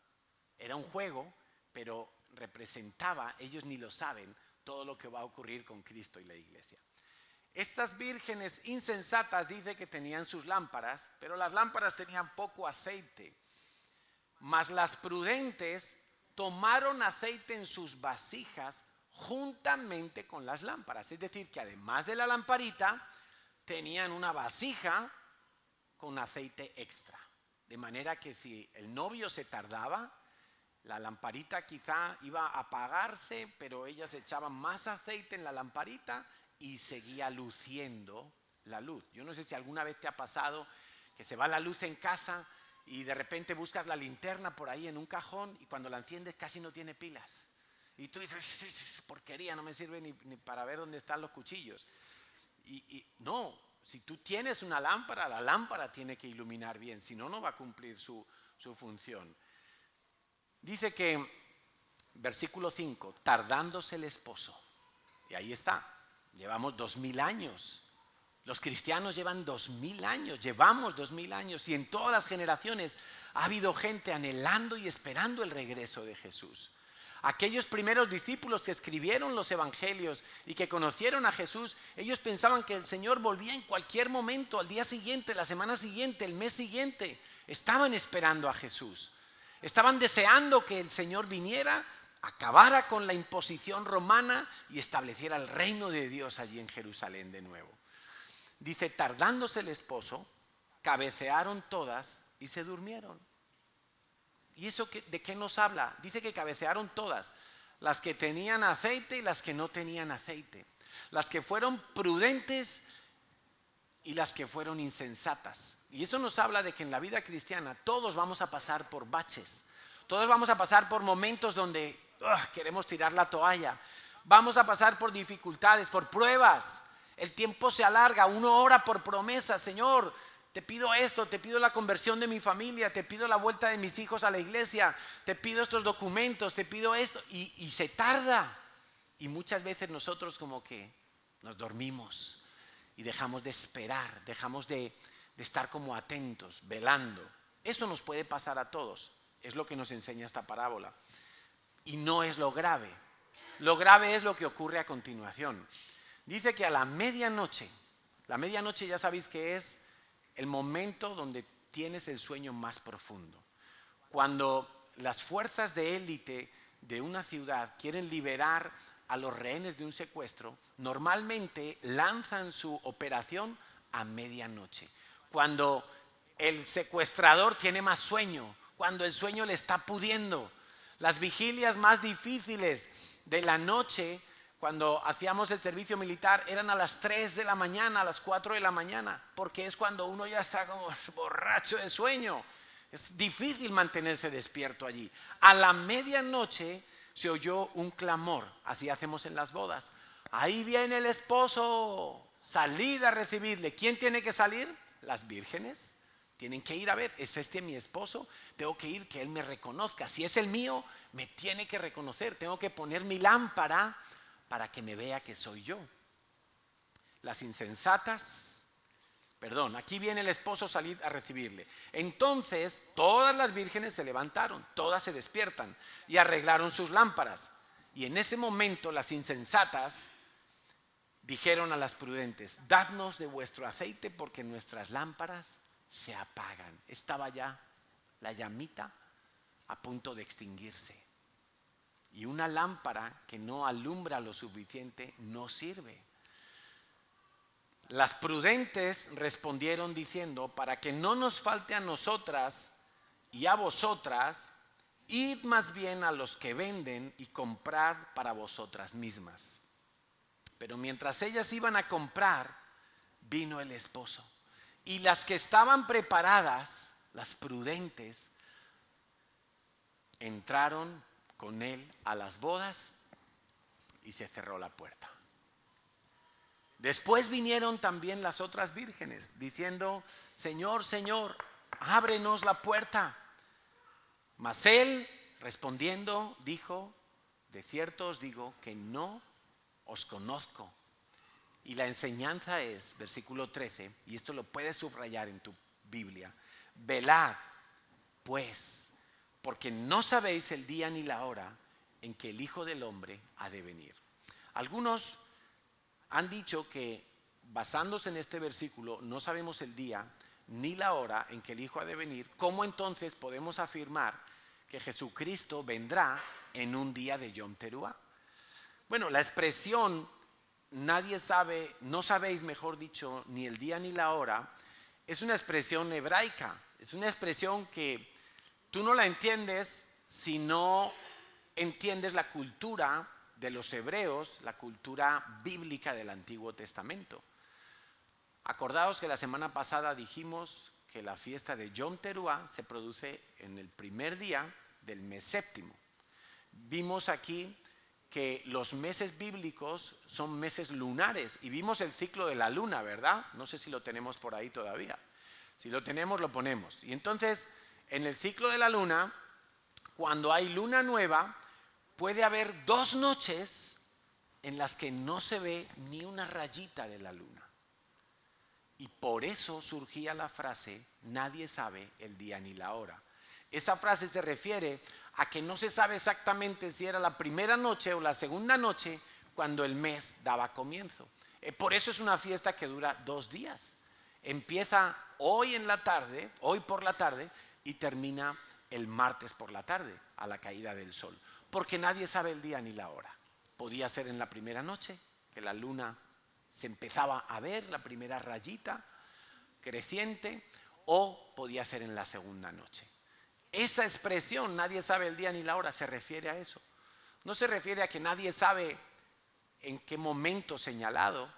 Era un juego, pero representaba, ellos ni lo saben, todo lo que va a ocurrir con Cristo y la iglesia. Estas vírgenes insensatas dice que tenían sus lámparas, pero las lámparas tenían poco aceite. Mas las prudentes tomaron aceite en sus vasijas juntamente con las lámparas. Es decir, que además de la lamparita, tenían una vasija con aceite extra. De manera que si el novio se tardaba, la lamparita quizá iba a apagarse, pero ellas echaban más aceite en la lamparita y seguía luciendo la luz. Yo no sé si alguna vez te ha pasado que se va la luz en casa y de repente buscas la linterna por ahí en un cajón y cuando la enciendes casi no tiene pilas. Y tú dices: porquería, no me sirve ni para ver dónde están los cuchillos. Y no, si tú tienes una lámpara, la lámpara tiene que iluminar bien, si no, no va a cumplir su función. Dice que, versículo 5, tardándose el esposo. Y ahí está, llevamos 2000 años. Los cristianos llevan 2000 años, llevamos 2000 años, y en todas las generaciones ha habido gente anhelando y esperando el regreso de Jesús. Aquellos primeros discípulos que escribieron los evangelios y que conocieron a Jesús, ellos pensaban que el Señor volvía en cualquier momento, al día siguiente, la semana siguiente, el mes siguiente. Estaban esperando a Jesús. Estaban deseando que el Señor viniera, acabara con la imposición romana y estableciera el reino de Dios allí en Jerusalén de nuevo. Dice, tardándose el esposo, cabecearon todas y se durmieron. ¿Y eso de qué nos habla? Dice que cabecearon todas, las que tenían aceite y las que no tenían aceite, las que fueron prudentes y las que fueron insensatas. Y eso nos habla de que en la vida cristiana todos vamos a pasar por baches, todos vamos a pasar por momentos donde queremos tirar la toalla, vamos a pasar por dificultades, por pruebas. El tiempo se alarga, uno ora por promesas: Señor, te pido esto, te pido la conversión de mi familia, te pido la vuelta de mis hijos a la iglesia, te pido estos documentos, te pido esto, y se tarda. Y muchas veces nosotros como que nos dormimos y dejamos de esperar, dejamos de estar como atentos, velando. Eso nos puede pasar a todos. Es lo que nos enseña esta parábola. Y no es lo grave. Lo grave es lo que ocurre a continuación. Dice que a la medianoche ya sabéis que es el momento donde tienes el sueño más profundo. Cuando las fuerzas de élite de una ciudad quieren liberar a los rehenes de un secuestro, normalmente lanzan su operación a medianoche. Cuando el secuestrador tiene más sueño, cuando el sueño le está pudiendo. Las vigilias más difíciles de la noche, cuando hacíamos el servicio militar, eran a las 3 de la mañana, a las 4 de la mañana, porque es cuando uno ya está como borracho de sueño. Es difícil mantenerse despierto allí. A la medianoche se oyó un clamor, así hacemos en las bodas. Ahí viene el esposo, salid a recibirle. ¿Quién tiene que salir? Las vírgenes. Tienen que ir a ver, ¿es este mi esposo? Tengo que ir, que él me reconozca. Si es el mío, me tiene que reconocer. Tengo que poner mi lámpara para que me vea que soy yo. Las insensatas, aquí viene el esposo, salid a recibirle. Entonces, todas las vírgenes se levantaron, todas se despiertan y arreglaron sus lámparas. Y en ese momento las insensatas dijeron a las prudentes, dadnos de vuestro aceite porque nuestras lámparas se apagan. Estaba ya la llamita a punto de extinguirse. Y una lámpara que no alumbra lo suficiente no sirve. Las prudentes respondieron diciendo, para que no nos falte a nosotras y a vosotras, id más bien a los que venden y comprad para vosotras mismas. Pero mientras ellas iban a comprar, vino el esposo. Y las que estaban preparadas, las prudentes, entraron con él a las bodas y se cerró la puerta. Después vinieron también las otras vírgenes diciendo, Señor, Señor, ábrenos la puerta. Mas él, respondiendo, dijo, de cierto os digo que no os conozco. Y la enseñanza es, versículo 13, y esto lo puedes subrayar en tu Biblia, velad, pues, porque no sabéis el día ni la hora en que el Hijo del Hombre ha de venir. Algunos han dicho que, basándose en este versículo, no sabemos el día ni la hora en que el Hijo ha de venir. ¿Cómo entonces podemos afirmar que Jesucristo vendrá en un día de Yom Teruah? Bueno, la expresión nadie sabe, no sabéis, mejor dicho, ni el día ni la hora, es una expresión hebraica. Es una expresión que tú no la entiendes si no entiendes la cultura de los hebreos, la cultura bíblica del Antiguo Testamento. Acordaos que la semana pasada dijimos que la fiesta de Yom Teruah se produce en el primer día del mes séptimo. Vimos aquí que los meses bíblicos son meses lunares y vimos el ciclo de la luna, ¿verdad? No sé si lo tenemos por ahí todavía. Si lo tenemos, lo ponemos. Y entonces, en el ciclo de la luna, cuando hay luna nueva, puede haber 2 noches en las que no se ve ni una rayita de la luna. Y por eso surgía la frase, nadie sabe el día ni la hora. Esa frase se refiere a que no se sabe exactamente si era la primera noche o la segunda noche cuando el mes daba comienzo. Por eso es una fiesta que dura 2 días. Empieza hoy por la tarde y termina el martes por la tarde a la caída del sol. Porque nadie sabe el día ni la hora. Podía ser en la primera noche, que la luna se empezaba a ver, la primera rayita creciente, o podía ser en la segunda noche. Esa expresión, nadie sabe el día ni la hora, se refiere a eso. No se refiere a que nadie sabe en qué momento señalado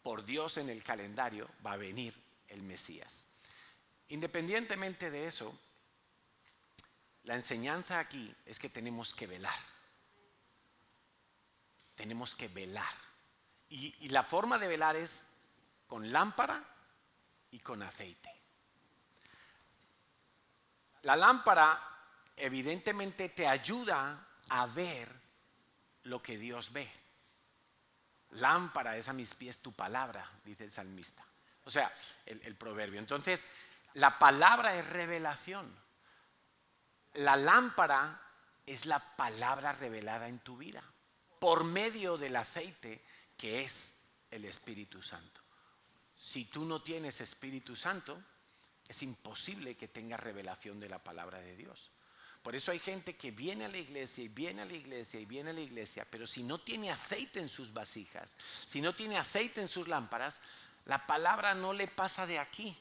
por Dios en el calendario va a venir el Mesías. Independientemente de eso, la enseñanza aquí es que tenemos que velar. Tenemos que velar. Y la forma de velar es con lámpara y con aceite. La lámpara evidentemente te ayuda a ver lo que Dios ve. Lámpara es a mis pies tu palabra, dice el salmista. O sea, el proverbio. Entonces, la palabra es revelación. La lámpara es la palabra revelada en tu vida por medio del aceite que es el Espíritu Santo. Si tú no tienes Espíritu Santo, es imposible que tengas revelación de la palabra de Dios. Por eso hay gente que viene a la iglesia y viene a la iglesia y viene a la iglesia, pero si no tiene aceite en sus vasijas, si no tiene aceite en sus lámparas, la palabra no le pasa de aquí.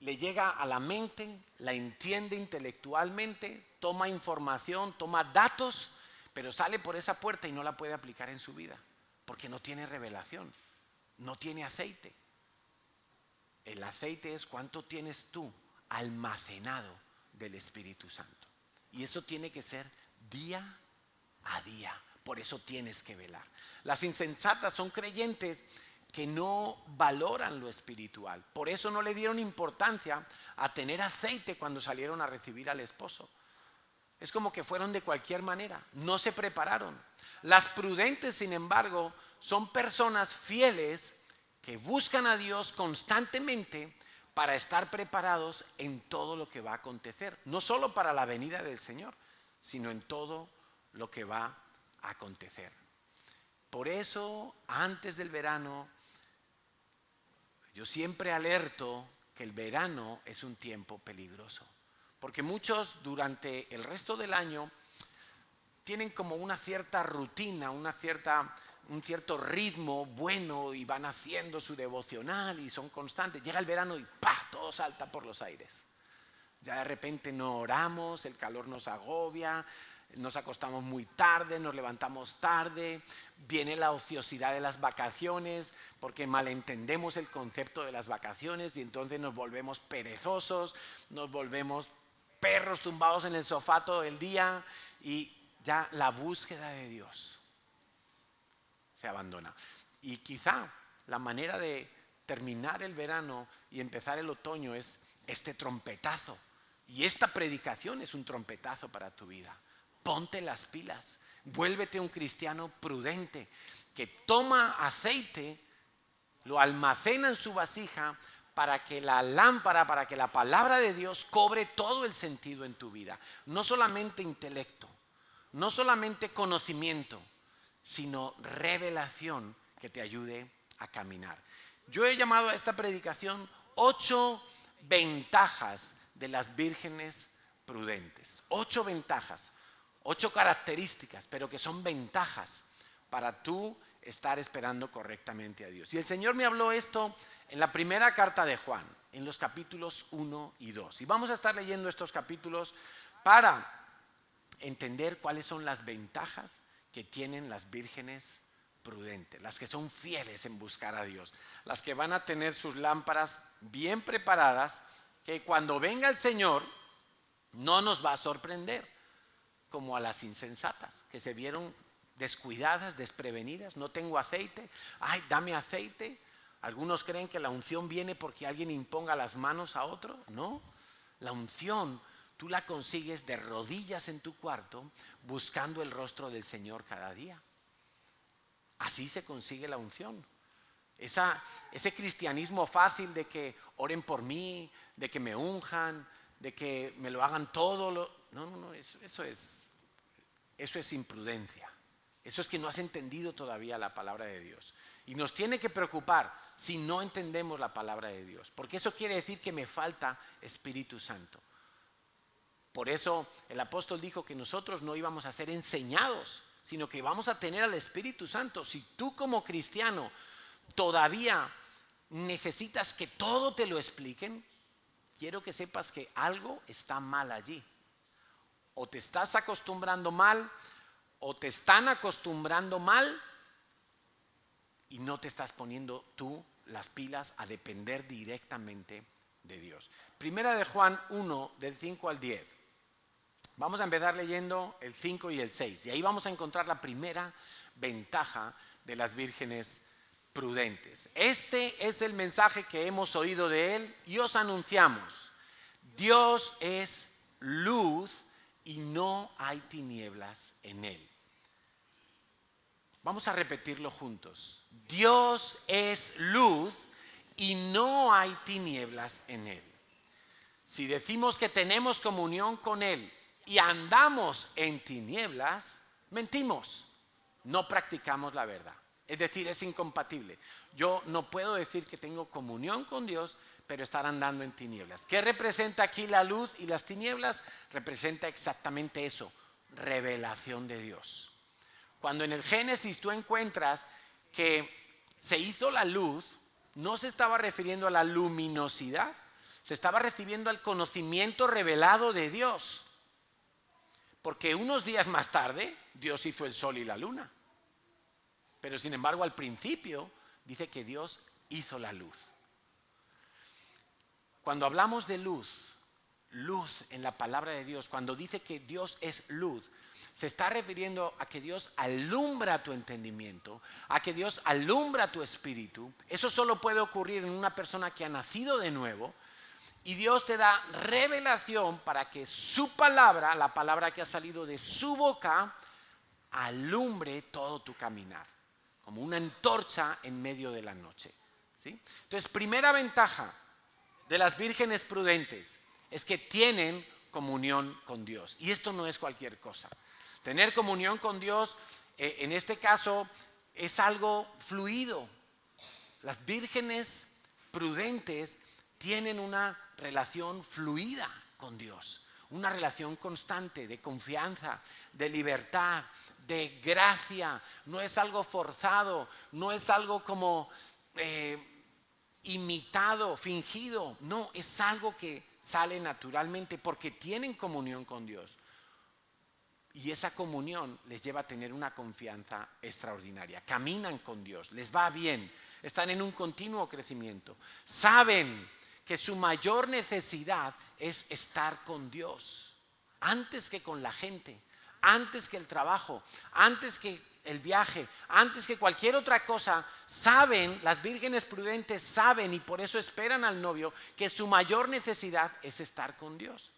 Le llega a la mente, la entiende intelectualmente, toma información, toma datos, pero sale por esa puerta y no la puede aplicar en su vida, porque no tiene revelación, no tiene aceite. El aceite es cuánto tienes tú almacenado del Espíritu Santo. Y eso tiene que ser día a día. Por eso tienes que velar. Las insensatas son creyentes que no valoran lo espiritual. Por eso no le dieron importancia a tener aceite cuando salieron a recibir al esposo. Es como que fueron de cualquier manera. No se prepararon. Las prudentes, sin embargo, son personas fieles que buscan a Dios constantemente para estar preparados en todo lo que va a acontecer. No solo para la venida del Señor, sino en todo lo que va a acontecer. Por eso, antes del verano, yo siempre alerto que el verano es un tiempo peligroso. Porque muchos durante el resto del año tienen como una cierta rutina, un cierto ritmo bueno y van haciendo su devocional y son constantes. Llega el verano y ¡pah!, todo salta por los aires. Ya de repente no oramos, el calor nos agobia, nos acostamos muy tarde, nos levantamos tarde, viene la ociosidad de las vacaciones porque malentendemos el concepto de las vacaciones y entonces nos volvemos perezosos, nos volvemos perros tumbados en el sofá todo el día y ya la búsqueda de Dios se abandona. Y quizá la manera de terminar el verano y empezar el otoño es este trompetazo. Y esta predicación es un trompetazo para tu vida. Ponte las pilas, vuélvete un cristiano prudente que toma aceite, lo almacena en su vasija para que la lámpara, para que la palabra de Dios cobre todo el sentido en tu vida. No solamente intelecto, no solamente conocimiento, sino revelación que te ayude a caminar. Yo he llamado a esta predicación 8 ventajas de las vírgenes prudentes. 8 ventajas, 8 características, pero que son ventajas para tú estar esperando correctamente a Dios. Y el Señor me habló esto en la primera carta de Juan, en los capítulos 1 y 2. Y vamos a estar leyendo estos capítulos para entender cuáles son las ventajas que tienen las vírgenes prudentes, las que son fieles en buscar a Dios, las que van a tener sus lámparas bien preparadas, que cuando venga el Señor no nos va a sorprender, como a las insensatas, que se vieron descuidadas, desprevenidas. No tengo aceite, ay, dame aceite. Algunos creen que la unción viene porque alguien imponga las manos a otro. No, la unción tú la consigues de rodillas en tu cuarto, buscando el rostro del Señor cada día. Así se consigue la unción. Ese cristianismo fácil de que oren por mí, de que me unjan, de que me lo hagan todo. No, eso es imprudencia. Eso es que no has entendido todavía la palabra de Dios. Y nos tiene que preocupar si no entendemos la palabra de Dios, porque eso quiere decir que me falta Espíritu Santo. Por eso el apóstol dijo que nosotros no íbamos a ser enseñados, sino que vamos a tener al Espíritu Santo. Si tú como cristiano todavía necesitas que todo te lo expliquen, quiero que sepas que algo está mal allí. O te estás acostumbrando mal, o te están acostumbrando mal y no te estás poniendo tú las pilas a depender directamente de Dios. Primera de Juan 1, del 5 al 10. Vamos a empezar leyendo el 5 y el 6. Y ahí vamos a encontrar la primera ventaja de las vírgenes prudentes. Este es el mensaje que hemos oído de Él y os anunciamos. Dios es luz y no hay tinieblas en Él. Vamos a repetirlo juntos. Dios es luz y no hay tinieblas en Él. Si decimos que tenemos comunión con Él, y andamos en tinieblas, mentimos, no practicamos la verdad. Es decir, es incompatible. Yo no puedo decir que tengo comunión con Dios, pero estar andando en tinieblas. ¿Qué representa aquí la luz y las tinieblas? Representa exactamente eso, revelación de Dios. Cuando en el Génesis tú encuentras que se hizo la luz, no se estaba refiriendo a la luminosidad, se estaba refiriendo al conocimiento revelado de Dios. Porque unos días más tarde Dios hizo el sol y la luna. Pero sin embargo al principio dice que Dios hizo la luz. Cuando hablamos de luz, luz en la palabra de Dios, cuando dice que Dios es luz, se está refiriendo a que Dios alumbra tu entendimiento, a que Dios alumbra tu espíritu. Eso solo puede ocurrir en una persona que ha nacido de nuevo. Y Dios te da revelación para que su palabra, la palabra que ha salido de su boca, alumbre todo tu caminar, como una antorcha en medio de la noche, ¿sí? Entonces, primera ventaja de las vírgenes prudentes es que tienen comunión con Dios. Y esto no es cualquier cosa. Tener comunión con Dios, en este caso, es algo fluido. Las vírgenes prudentes tienen una relación fluida con Dios, una relación constante de confianza, de libertad, de gracia. No es algo forzado, no es algo como imitado, fingido. No, es algo que sale naturalmente porque tienen comunión con Dios. Y esa comunión les lleva a tener una confianza extraordinaria. Caminan con Dios, les va bien, están en un continuo crecimiento. Saben que su mayor necesidad es estar con Dios, antes que con la gente, antes que el trabajo, antes que el viaje, antes que cualquier otra cosa. Saben, las vírgenes prudentes saben, y por eso esperan al novio, que su mayor necesidad es estar con Dios.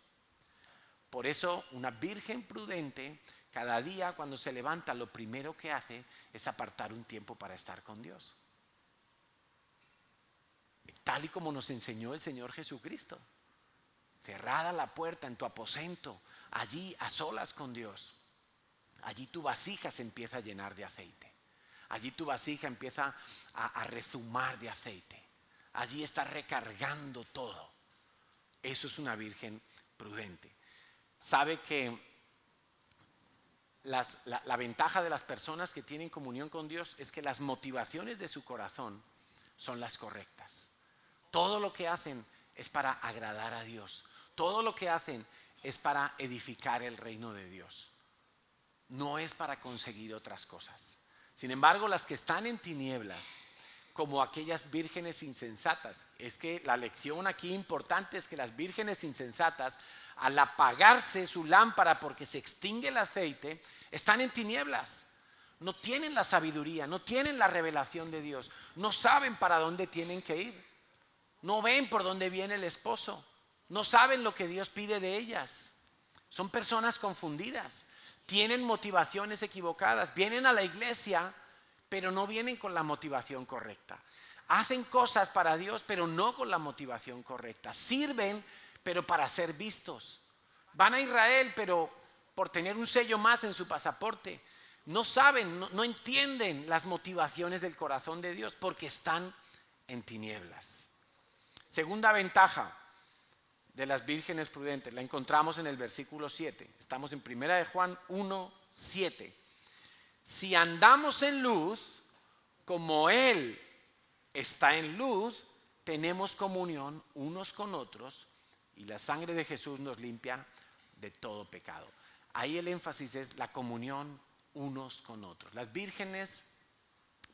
Por eso una virgen prudente, cada día cuando se levanta, lo primero que hace es apartar un tiempo para estar con Dios. Tal y como nos enseñó el Señor Jesucristo. Cerrada la puerta en tu aposento, allí a solas con Dios. Allí tu vasija se empieza a llenar de aceite. Allí tu vasija empieza a rezumar de aceite. Allí estás recargando todo. Eso es una virgen prudente. Sabe que la ventaja de las personas que tienen comunión con Dios es que las motivaciones de su corazón son las correctas. Todo lo que hacen es para agradar a Dios. Todo lo que hacen es para edificar el reino de Dios. No es para conseguir otras cosas. Sin embargo, las que están en tinieblas, como aquellas vírgenes insensatas, es que la lección aquí importante es que las vírgenes insensatas, al apagarse su lámpara porque se extingue el aceite, están en tinieblas. No tienen la sabiduría, no tienen la revelación de Dios, no saben para dónde tienen que ir. No ven por dónde viene el esposo. No saben lo que Dios pide de ellas. Son personas confundidas. Tienen motivaciones equivocadas. Vienen a la iglesia, pero no vienen con la motivación correcta. Hacen cosas para Dios, pero no con la motivación correcta. Sirven, pero para ser vistos. Van a Israel, pero por tener un sello más en su pasaporte. No saben, no entienden las motivaciones del corazón de Dios porque están en tinieblas. Segunda ventaja de las vírgenes prudentes, la encontramos en el versículo 7. Estamos en 1 de Juan 1, 7. Si andamos en luz, como Él está en luz, tenemos comunión unos con otros y la sangre de Jesús nos limpia de todo pecado. Ahí el énfasis es la comunión unos con otros. Las vírgenes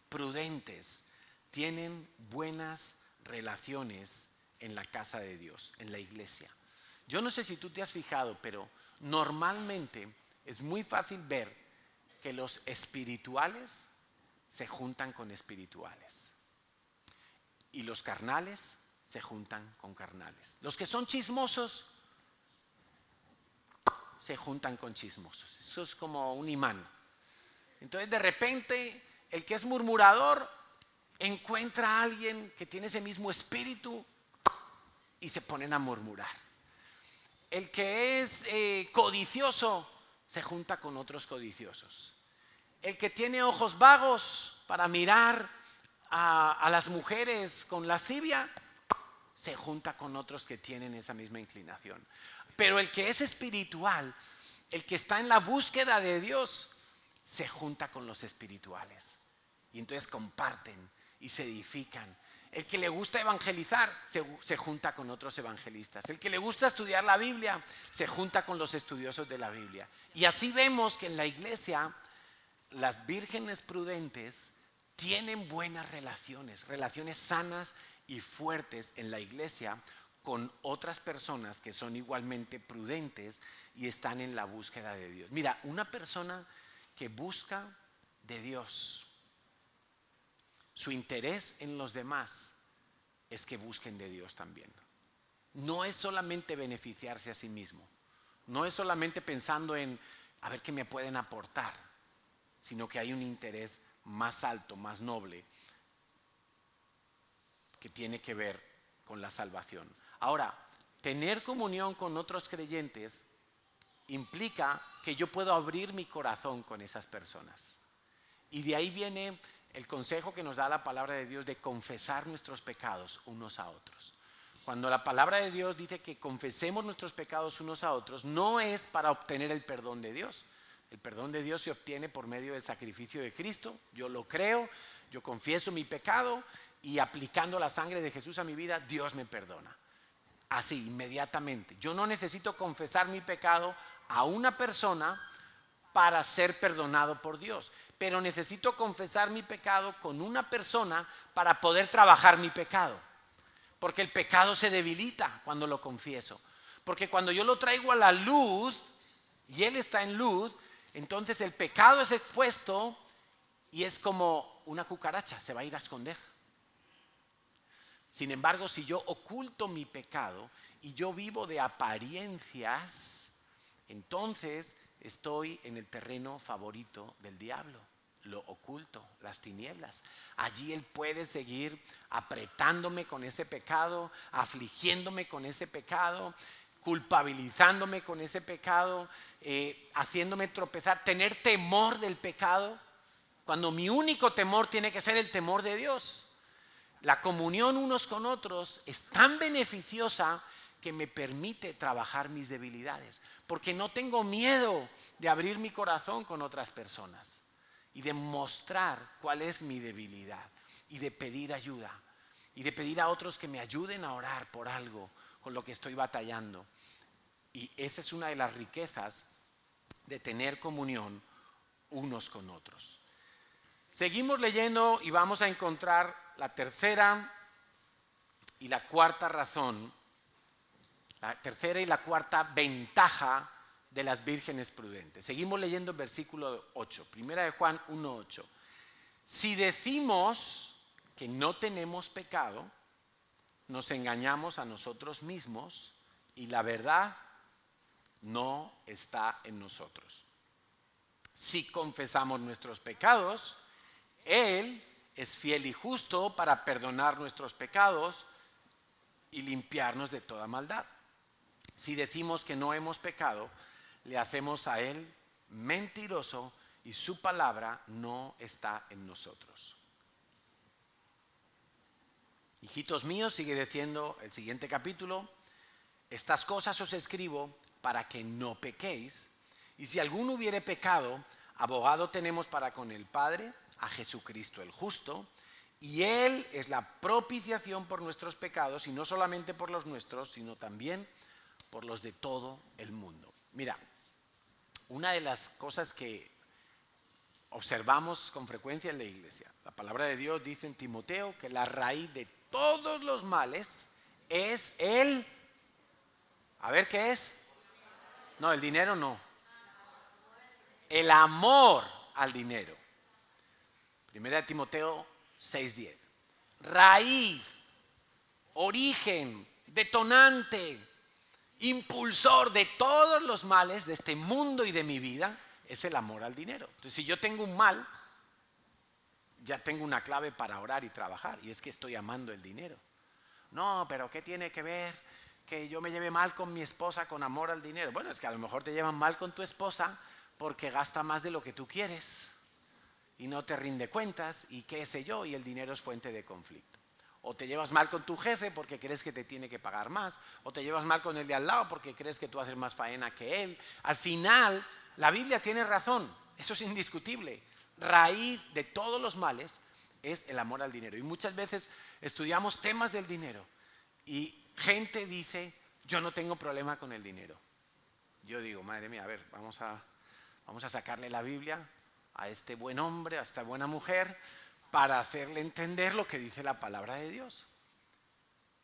prudentes tienen buenas relaciones en la casa de Dios, en la iglesia. Yo no sé si tú te has fijado, pero normalmente es muy fácil ver que los espirituales se juntan con espirituales y los carnales se juntan con carnales. Los que son chismosos se juntan con chismosos. Eso es como un imán. Entonces de repente el que es murmurador encuentra a alguien que tiene ese mismo espíritu y se ponen a murmurar. El que es codicioso se junta con otros codiciosos. El que tiene ojos vagos para mirar a las mujeres con lascivia se junta con otros que tienen esa misma inclinación. Pero el que es espiritual, el que está en la búsqueda de Dios, se junta con los espirituales. Y entonces comparten y se edifican. El que le gusta evangelizar se junta con otros evangelistas. El que le gusta estudiar la Biblia se junta con los estudiosos de la Biblia. Y así vemos que en la iglesia las vírgenes prudentes tienen buenas relaciones sanas y fuertes en la iglesia con otras personas que son igualmente prudentes y están en la búsqueda de Dios. Mira, una persona que busca de Dios, su interés en los demás es que busquen de Dios también. No es solamente beneficiarse a sí mismo, no es solamente pensando en a ver qué me pueden aportar, sino que hay un interés más alto, más noble, que tiene que ver con la salvación. Ahora, tener comunión con otros creyentes implica que yo puedo abrir mi corazón con esas personas. Y de ahí viene el consejo que nos da la palabra de Dios de confesar nuestros pecados unos a otros. Cuando la palabra de Dios dice que confesemos nuestros pecados unos a otros, no es para obtener el perdón de Dios. El perdón de Dios se obtiene por medio del sacrificio de Cristo. Yo lo creo, yo confieso mi pecado y aplicando la sangre de Jesús a mi vida, Dios me perdona. Así, inmediatamente. Yo no necesito confesar mi pecado a una persona para ser perdonado por Dios, pero necesito confesar mi pecado con una persona para poder trabajar mi pecado. Porque el pecado se debilita cuando lo confieso. Porque cuando yo lo traigo a la luz y Él está en luz, entonces el pecado es expuesto y es como una cucaracha, se va a ir a esconder. Sin embargo, si yo oculto mi pecado y yo vivo de apariencias, entonces estoy en el terreno favorito del diablo, lo oculto, las tinieblas. Allí él puede seguir apretándome con ese pecado, afligiéndome con ese pecado, culpabilizándome con ese pecado, haciéndome tropezar, tener temor del pecado, cuando mi único temor tiene que ser el temor de Dios. La comunión unos con otros es tan beneficiosa que me permite trabajar mis debilidades, porque no tengo miedo de abrir mi corazón con otras personas y de mostrar cuál es mi debilidad y de pedir ayuda y de pedir a otros que me ayuden a orar por algo con lo que estoy batallando. Y esa es una de las riquezas de tener comunión unos con otros. Seguimos leyendo y vamos a encontrar la tercera y la cuarta razón, la tercera y la cuarta ventaja de las vírgenes prudentes. Seguimos leyendo el versículo 8, primera de Juan 1:8. Si decimos que no tenemos pecado, nos engañamos a nosotros mismos y la verdad no está en nosotros. Si confesamos nuestros pecados, Él es fiel y justo para perdonar nuestros pecados y limpiarnos de toda maldad. Si decimos que no hemos pecado, le hacemos a Él mentiroso y su palabra no está en nosotros. Hijitos míos, sigue diciendo el siguiente capítulo, estas cosas os escribo para que no pequéis, y si alguno hubiere pecado, abogado tenemos para con el Padre, a Jesucristo el justo, y Él es la propiciación por nuestros pecados, y no solamente por los nuestros, sino también por los de todo el mundo. Mira, una de las cosas que observamos con frecuencia en la iglesia, la palabra de Dios dice en Timoteo que la raíz de todos los males es el... A ver, ¿qué es? No, el dinero no. El amor al dinero. Primera de Timoteo 6:10. Raíz, origen, detonante, impulsor de todos los males de este mundo y de mi vida es el amor al dinero. Entonces, si yo tengo un mal, ya tengo una clave para orar y trabajar, y es que estoy amando el dinero. No, pero ¿qué tiene que ver que yo me lleve mal con mi esposa con amor al dinero. Bueno, es que a lo mejor te llevan mal con tu esposa porque gasta más de lo que tú quieres y no te rinde cuentas y qué sé yo, y el dinero es fuente de conflicto. O te llevas mal con tu jefe porque crees que te tiene que pagar más, o te llevas mal con el de al lado porque crees que tú haces más faena que él. Al final, la Biblia tiene razón, eso es indiscutible. Raíz de todos los males es el amor al dinero. Y muchas veces estudiamos temas del dinero y gente dice, yo no tengo problema con el dinero. Yo digo, madre mía, a ver, vamos a sacarle la Biblia a este buen hombre, a esta buena mujer, para hacerle entender lo que dice la palabra de Dios.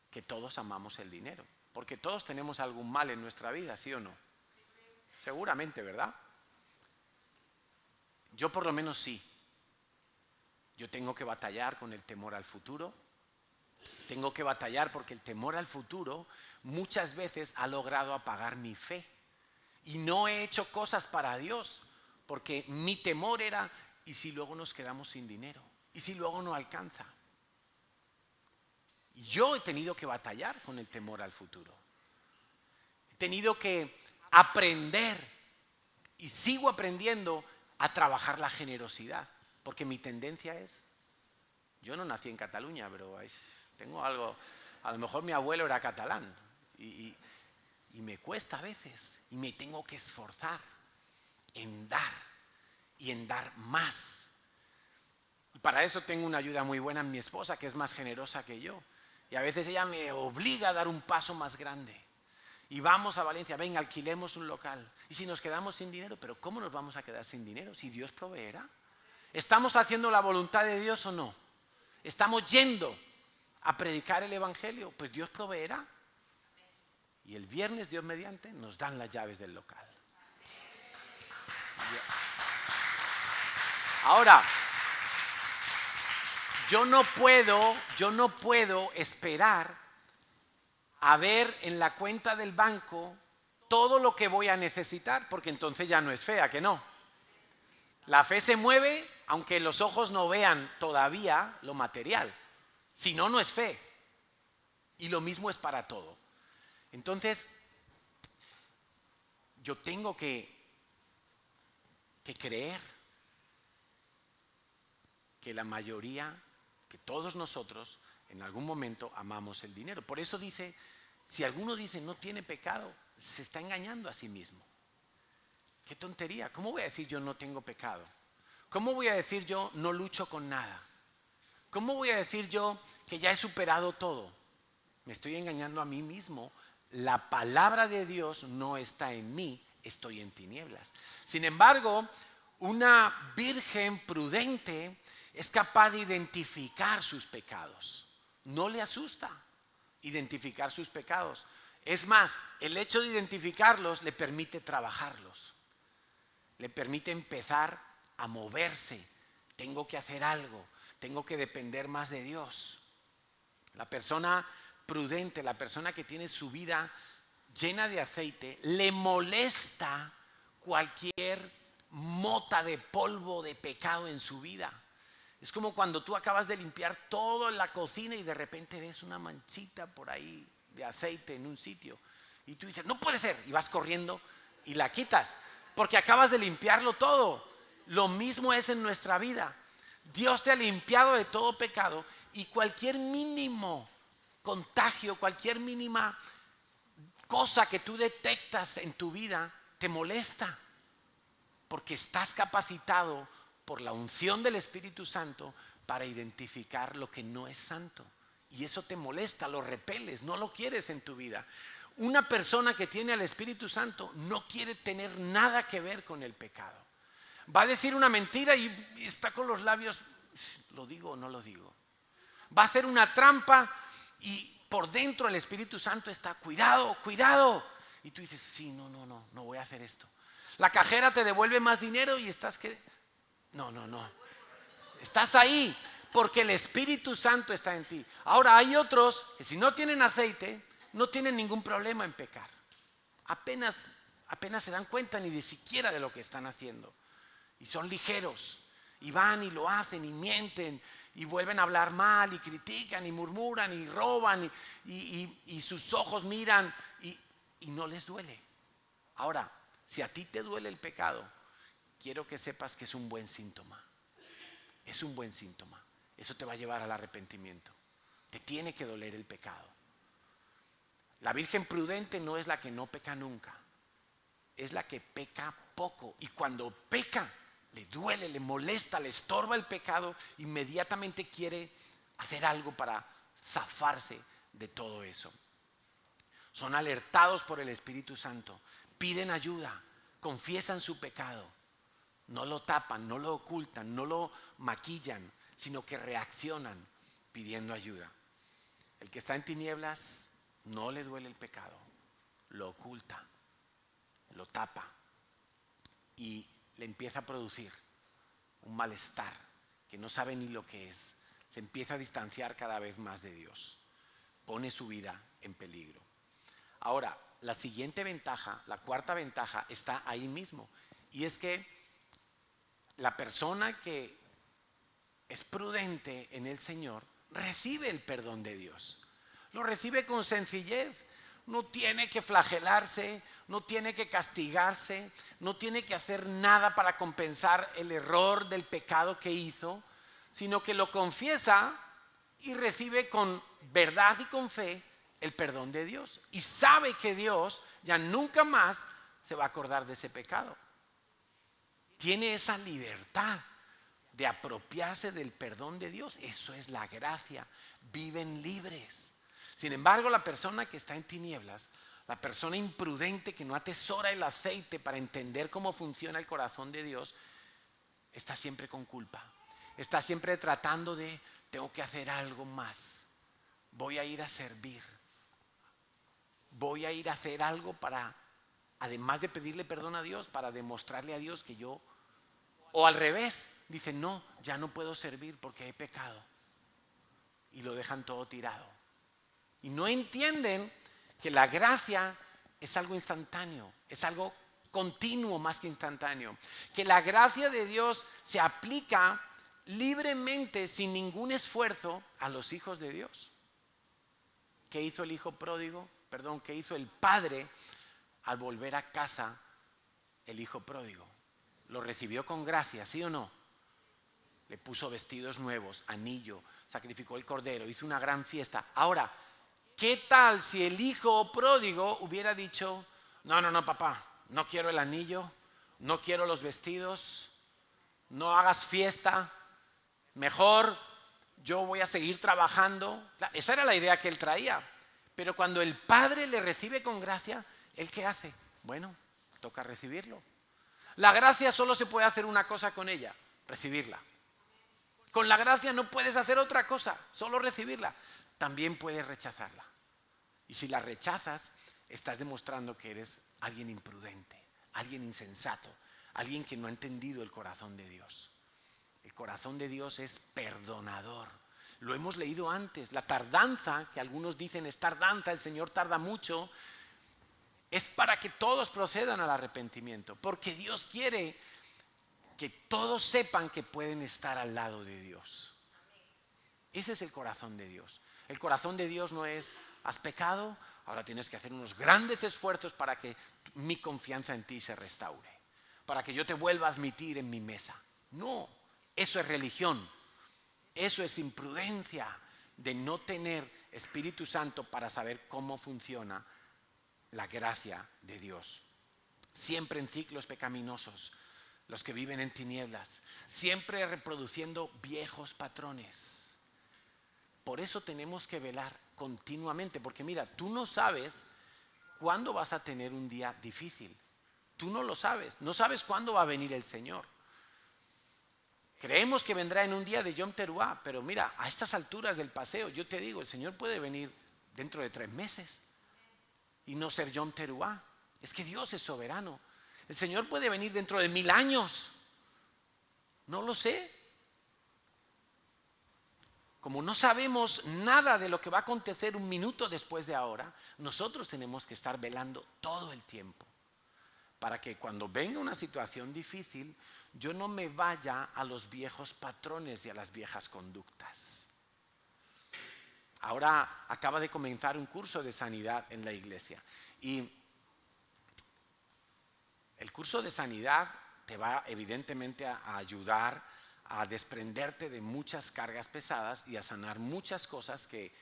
Que todos amamos el dinero, porque todos tenemos algún mal en nuestra vida, ¿sí o no? Seguramente, ¿verdad? Yo por lo menos sí. Yo tengo que batallar con el temor al futuro. Tengo que batallar porque el temor al futuro muchas veces ha logrado apagar mi fe. Y no he hecho cosas para Dios, porque mi temor era, ¿y si luego nos quedamos sin dinero? ¿Y si luego no alcanza? Y yo he tenido que batallar con el temor al futuro. He tenido que aprender, y sigo aprendiendo, a trabajar la generosidad. Porque mi tendencia es, yo no nací en Cataluña, pero tengo algo, a lo mejor mi abuelo era catalán, y me cuesta a veces, y me tengo que esforzar en dar, y en dar más. Y para eso tengo una ayuda muy buena en mi esposa, que es más generosa que yo. Y a veces ella me obliga a dar un paso más grande. Y vamos a Valencia, venga, alquilemos un local. Y si nos quedamos sin dinero, ¿pero cómo nos vamos a quedar sin dinero? Si Dios proveerá. ¿Estamos haciendo la voluntad de Dios o no? ¿Estamos yendo a predicar el Evangelio? Pues Dios proveerá. Y el viernes, Dios mediante, nos dan las llaves del local. Ahora, yo no puedo esperar a ver en la cuenta del banco todo lo que voy a necesitar, porque entonces ya no es fe, ¿a que no? La fe se mueve aunque los ojos no vean todavía lo material. Si no, no es fe. Y lo mismo es para todo. Entonces, yo tengo que creer que la mayoría, que todos nosotros, en algún momento amamos el dinero. Por eso dice, si alguno dice no tiene pecado, se está engañando a sí mismo. ¡Qué tontería! ¿Cómo voy a decir yo no tengo pecado? ¿Cómo voy a decir yo no lucho con nada? ¿Cómo voy a decir yo que ya he superado todo? Me estoy engañando a mí mismo. La palabra de Dios no está en mí, estoy en tinieblas. Sin embargo, una virgen prudente es capaz de identificar sus pecados. No le asusta identificar sus pecados. Es más, el hecho de identificarlos le permite trabajarlos. Le permite empezar a moverse. Tengo que hacer algo. Tengo que depender más de Dios. La persona prudente, la persona que tiene su vida llena de aceite, le molesta cualquier mota de polvo de pecado en su vida. Es como cuando tú acabas de limpiar todo en la cocina y de repente ves una manchita por ahí de aceite en un sitio. Y tú dices, no puede ser. Y vas corriendo y la quitas. Porque acabas de limpiarlo todo. Lo mismo es en nuestra vida. Dios te ha limpiado de todo pecado y cualquier mínimo contagio, cualquier mínima cosa que tú detectas en tu vida, te molesta. Porque estás capacitado por la unción del Espíritu Santo para identificar lo que no es santo. Y eso te molesta, lo repeles, no lo quieres en tu vida. Una persona que tiene al Espíritu Santo no quiere tener nada que ver con el pecado. Va a decir una mentira y está con los labios, ¿lo digo o no lo digo? Va a hacer una trampa y por dentro el Espíritu Santo está, cuidado, cuidado. Y tú dices, sí, no voy a hacer esto. La cajera te devuelve más dinero y estás que... No. Estás ahí porque el Espíritu Santo está en ti. Ahora hay otros que si no tienen aceite, no tienen ningún problema en pecar. Apenas se dan cuenta ni de siquiera de lo que están haciendo. Y son ligeros. Y van y lo hacen y mienten y vuelven a hablar mal y critican y murmuran y roban y sus ojos miran y no les duele. Ahora, si a ti te duele el pecado, quiero que sepas que es un buen síntoma. Es un buen síntoma. Eso te va a llevar al arrepentimiento. Te tiene que doler el pecado. La Virgen prudente no es la que no peca nunca. Es la que peca poco. Y cuando peca, le duele, le molesta, le estorba el pecado, inmediatamente quiere hacer algo para zafarse de todo eso. Son alertados por el Espíritu Santo, piden ayuda, confiesan su pecado, no lo tapan, no lo ocultan, no lo maquillan, sino que reaccionan pidiendo ayuda. El que está en tinieblas no le duele el pecado, lo oculta, lo tapa y le empieza a producir un malestar que no sabe ni lo que es. Se empieza a distanciar cada vez más de Dios, pone su vida en peligro. Ahora, la siguiente ventaja, la cuarta ventaja, está ahí mismo. Y es que la persona que es prudente en el Señor recibe el perdón de Dios. Lo recibe con sencillez. No tiene que flagelarse, no tiene que castigarse, no tiene que hacer nada para compensar el error del pecado que hizo, sino que lo confiesa y recibe con verdad y con fe el perdón de Dios. Y sabe que Dios ya nunca más se va a acordar de ese pecado. Tiene esa libertad de apropiarse del perdón de Dios. Eso es la gracia. Viven libres. Sin embargo, la persona que está en tinieblas, la persona imprudente que no atesora el aceite para entender cómo funciona el corazón de Dios, está siempre con culpa. Está siempre tratando de, tengo que hacer algo más. Voy a ir a servir. Voy a ir a hacer algo para, además de pedirle perdón a Dios, para demostrarle a Dios que yo, o al revés, dicen, no, ya no puedo servir porque he pecado. Y lo dejan todo tirado. Y no entienden que la gracia es algo instantáneo, es algo continuo más que instantáneo. Que la gracia de Dios se aplica libremente, sin ningún esfuerzo, a los hijos de Dios. ¿Qué hizo el hijo pródigo? ¿Qué hizo el padre al volver a casa el hijo pródigo? Lo recibió con gracia, ¿sí o no? Le puso vestidos nuevos, anillo, sacrificó el cordero, hizo una gran fiesta. Ahora, ¿qué tal si el hijo pródigo hubiera dicho, no, papá, no quiero el anillo, no quiero los vestidos, no hagas fiesta, mejor yo voy a seguir trabajando? Esa era la idea que él traía. Pero cuando el padre le recibe con gracia, ¿él qué hace? Bueno, toca recibirlo. La gracia solo se puede hacer una cosa con ella, recibirla. Con la gracia no puedes hacer otra cosa, solo recibirla. También puedes rechazarla. Y si la rechazas, estás demostrando que eres alguien imprudente, alguien insensato, alguien que no ha entendido el corazón de Dios. El corazón de Dios es perdonador. Lo hemos leído antes. La tardanza, que algunos dicen es tardanza, el Señor tarda mucho, es para que todos procedan al arrepentimiento. Porque Dios quiere que todos sepan que pueden estar al lado de Dios. Ese es el corazón de Dios. El corazón de Dios no es, has pecado, ahora tienes que hacer unos grandes esfuerzos para que mi confianza en ti se restaure, para que yo te vuelva a admitir en mi mesa. No, eso es religión. Eso es imprudencia de no tener Espíritu Santo para saber cómo funciona la gracia de Dios. Siempre en ciclos pecaminosos, los que viven en tinieblas, siempre reproduciendo viejos patrones. Por eso tenemos que velar continuamente, porque mira, tú no sabes cuándo vas a tener un día difícil. Tú no lo sabes, no sabes cuándo va a venir el Señor. Creemos que vendrá en un día de Yom Teruah, pero mira, a estas alturas del paseo, yo te digo, el Señor puede venir dentro de 3 meses y no ser Yom Teruah. Es que Dios es soberano. El Señor puede venir dentro de 1000 años. No lo sé. Como no sabemos nada de lo que va a acontecer un minuto después de ahora, nosotros tenemos que estar velando todo el tiempo para que cuando venga una situación difícil, yo no me vaya a los viejos patrones y a las viejas conductas. Ahora acaba de comenzar un curso de sanidad en la iglesia y el curso de sanidad te va evidentemente a ayudar a desprenderte de muchas cargas pesadas y a sanar muchas cosas que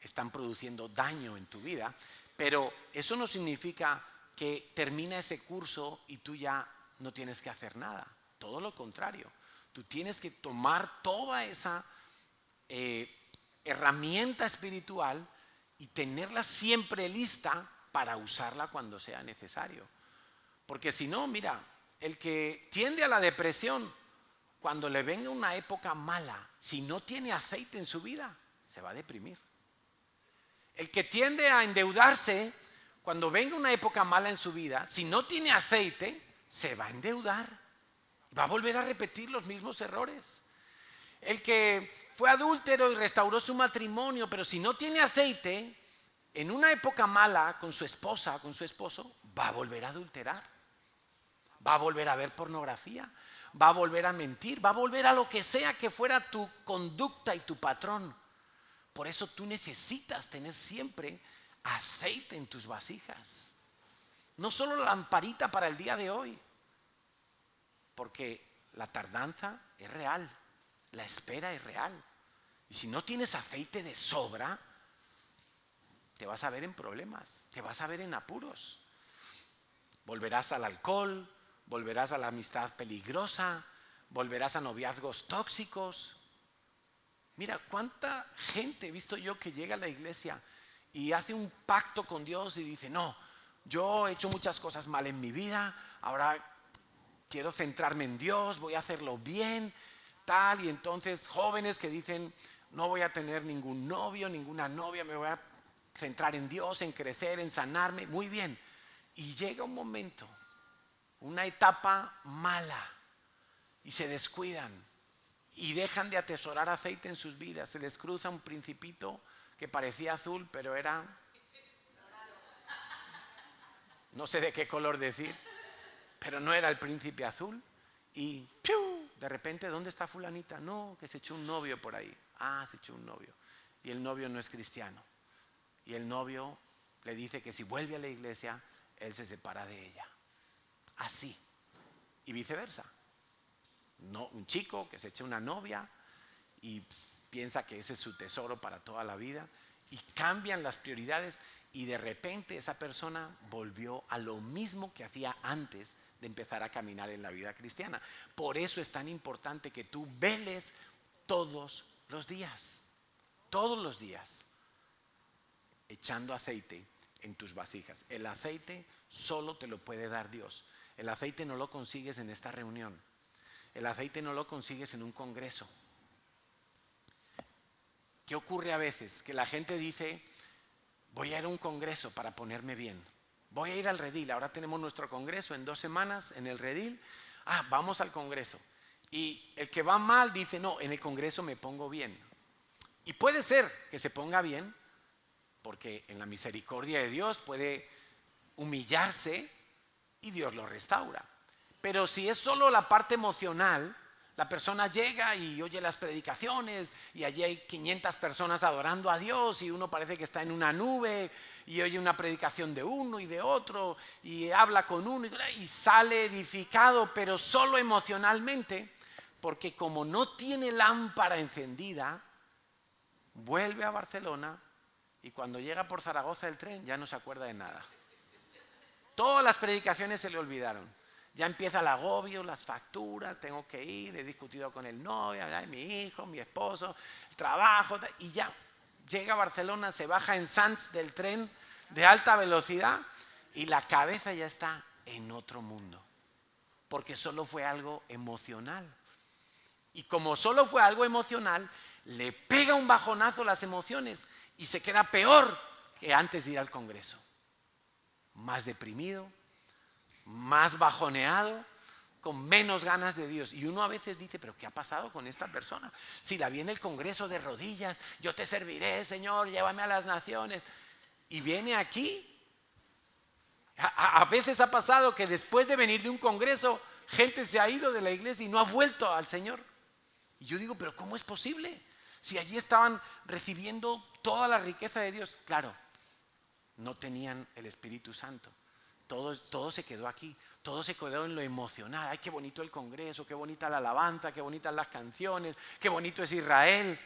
están produciendo daño en tu vida, pero eso no significa que termina ese curso y tú ya no tienes que hacer nada. Todo lo contrario, tú tienes que tomar toda esa herramienta espiritual y tenerla siempre lista para usarla cuando sea necesario. Porque si no, mira, el que tiende a la depresión, cuando le venga una época mala, si no tiene aceite en su vida, se va a deprimir. El que tiende a endeudarse, cuando venga una época mala en su vida, si no tiene aceite, se va a endeudar. Va a volver a repetir los mismos errores. El que fue adúltero y restauró su matrimonio, pero si no tiene aceite, en una época mala con su esposa, con su esposo, va a volver a adulterar. Va a volver a ver pornografía, va a volver a mentir, va a volver a lo que sea que fuera tu conducta y tu patrón. Por eso tú necesitas tener siempre aceite en tus vasijas. No solo la lamparita para el día de hoy, porque la tardanza es real, la espera es real. Y si no tienes aceite de sobra, te vas a ver en problemas, te vas a ver en apuros. Volverás al alcohol, volverás a la amistad peligrosa, volverás a noviazgos tóxicos. Mira, cuánta gente he visto yo que llega a la iglesia y hace un pacto con Dios y dice, no, yo he hecho muchas cosas mal en mi vida, ahora quiero centrarme en Dios, voy a hacerlo bien, tal. Y entonces jóvenes que dicen, no voy a tener ningún novio, ninguna novia, me voy a centrar en Dios, en crecer, en sanarme, muy bien. Y llega un momento, una etapa mala, y se descuidan y dejan de atesorar aceite en sus vidas. Se les cruza un principito que parecía azul, pero era, no sé de qué color decir, pero no era el príncipe azul. Y ¡piu! De repente, ¿dónde está fulanita? No, que se echó un novio por ahí. Ah, se echó un novio. Y el novio no es cristiano. Y el novio le dice que si vuelve a la iglesia, él se separa de ella. Así. Y viceversa. No, un chico que se echa una novia y piensa que ese es su tesoro para toda la vida. Y cambian las prioridades y de repente esa persona volvió a lo mismo que hacía antes de empezar a caminar en la vida cristiana. Por eso es tan importante que tú veles todos los días, echando aceite en tus vasijas. El aceite solo te lo puede dar Dios. El aceite no lo consigues en esta reunión. El aceite no lo consigues en un congreso. ¿Qué ocurre a veces? Que la gente dice, voy a ir a un congreso para ponerme bien. Voy a ir al redil, ahora tenemos nuestro congreso en 2 semanas en el redil. Vamos al congreso. Y el que va mal dice, no, en el congreso me pongo bien. Y puede ser que se ponga bien, porque en la misericordia de Dios puede humillarse y Dios lo restaura. Pero si es solo la parte emocional, la persona llega y oye las predicaciones y allí hay 500 personas adorando a Dios y uno parece que está en una nube y oye una predicación de uno y de otro y habla con uno y sale edificado, pero solo emocionalmente, porque como no tiene lámpara encendida, vuelve a Barcelona y cuando llega por Zaragoza el tren ya no se acuerda de nada. Todas las predicaciones se le olvidaron. Ya empieza el agobio, las facturas, tengo que ir, he discutido con el novio, mi hijo, mi esposo, el trabajo, y ya llega a Barcelona, se baja en Sants del tren de alta velocidad y la cabeza ya está en otro mundo, porque solo fue algo emocional. Y como solo fue algo emocional, le pega un bajonazo las emociones y se queda peor que antes de ir al congreso. Más deprimido, más bajoneado, con menos ganas de Dios. Y uno a veces dice, pero ¿qué ha pasado con esta persona? Si la vi en el congreso de rodillas, yo te serviré, Señor, llévame a las naciones. Y viene aquí. A veces ha pasado que después de venir de un congreso, Gente se ha ido de la iglesia y no ha vuelto al Señor. Y yo digo, pero ¿cómo es posible? Si allí estaban recibiendo toda la riqueza de Dios. Claro, no tenían el Espíritu Santo. Todo se quedó aquí. Todo se quedó en lo emocional. Ay, qué bonito el congreso, qué bonita la alabanza, qué bonitas las canciones, qué bonito es Israel.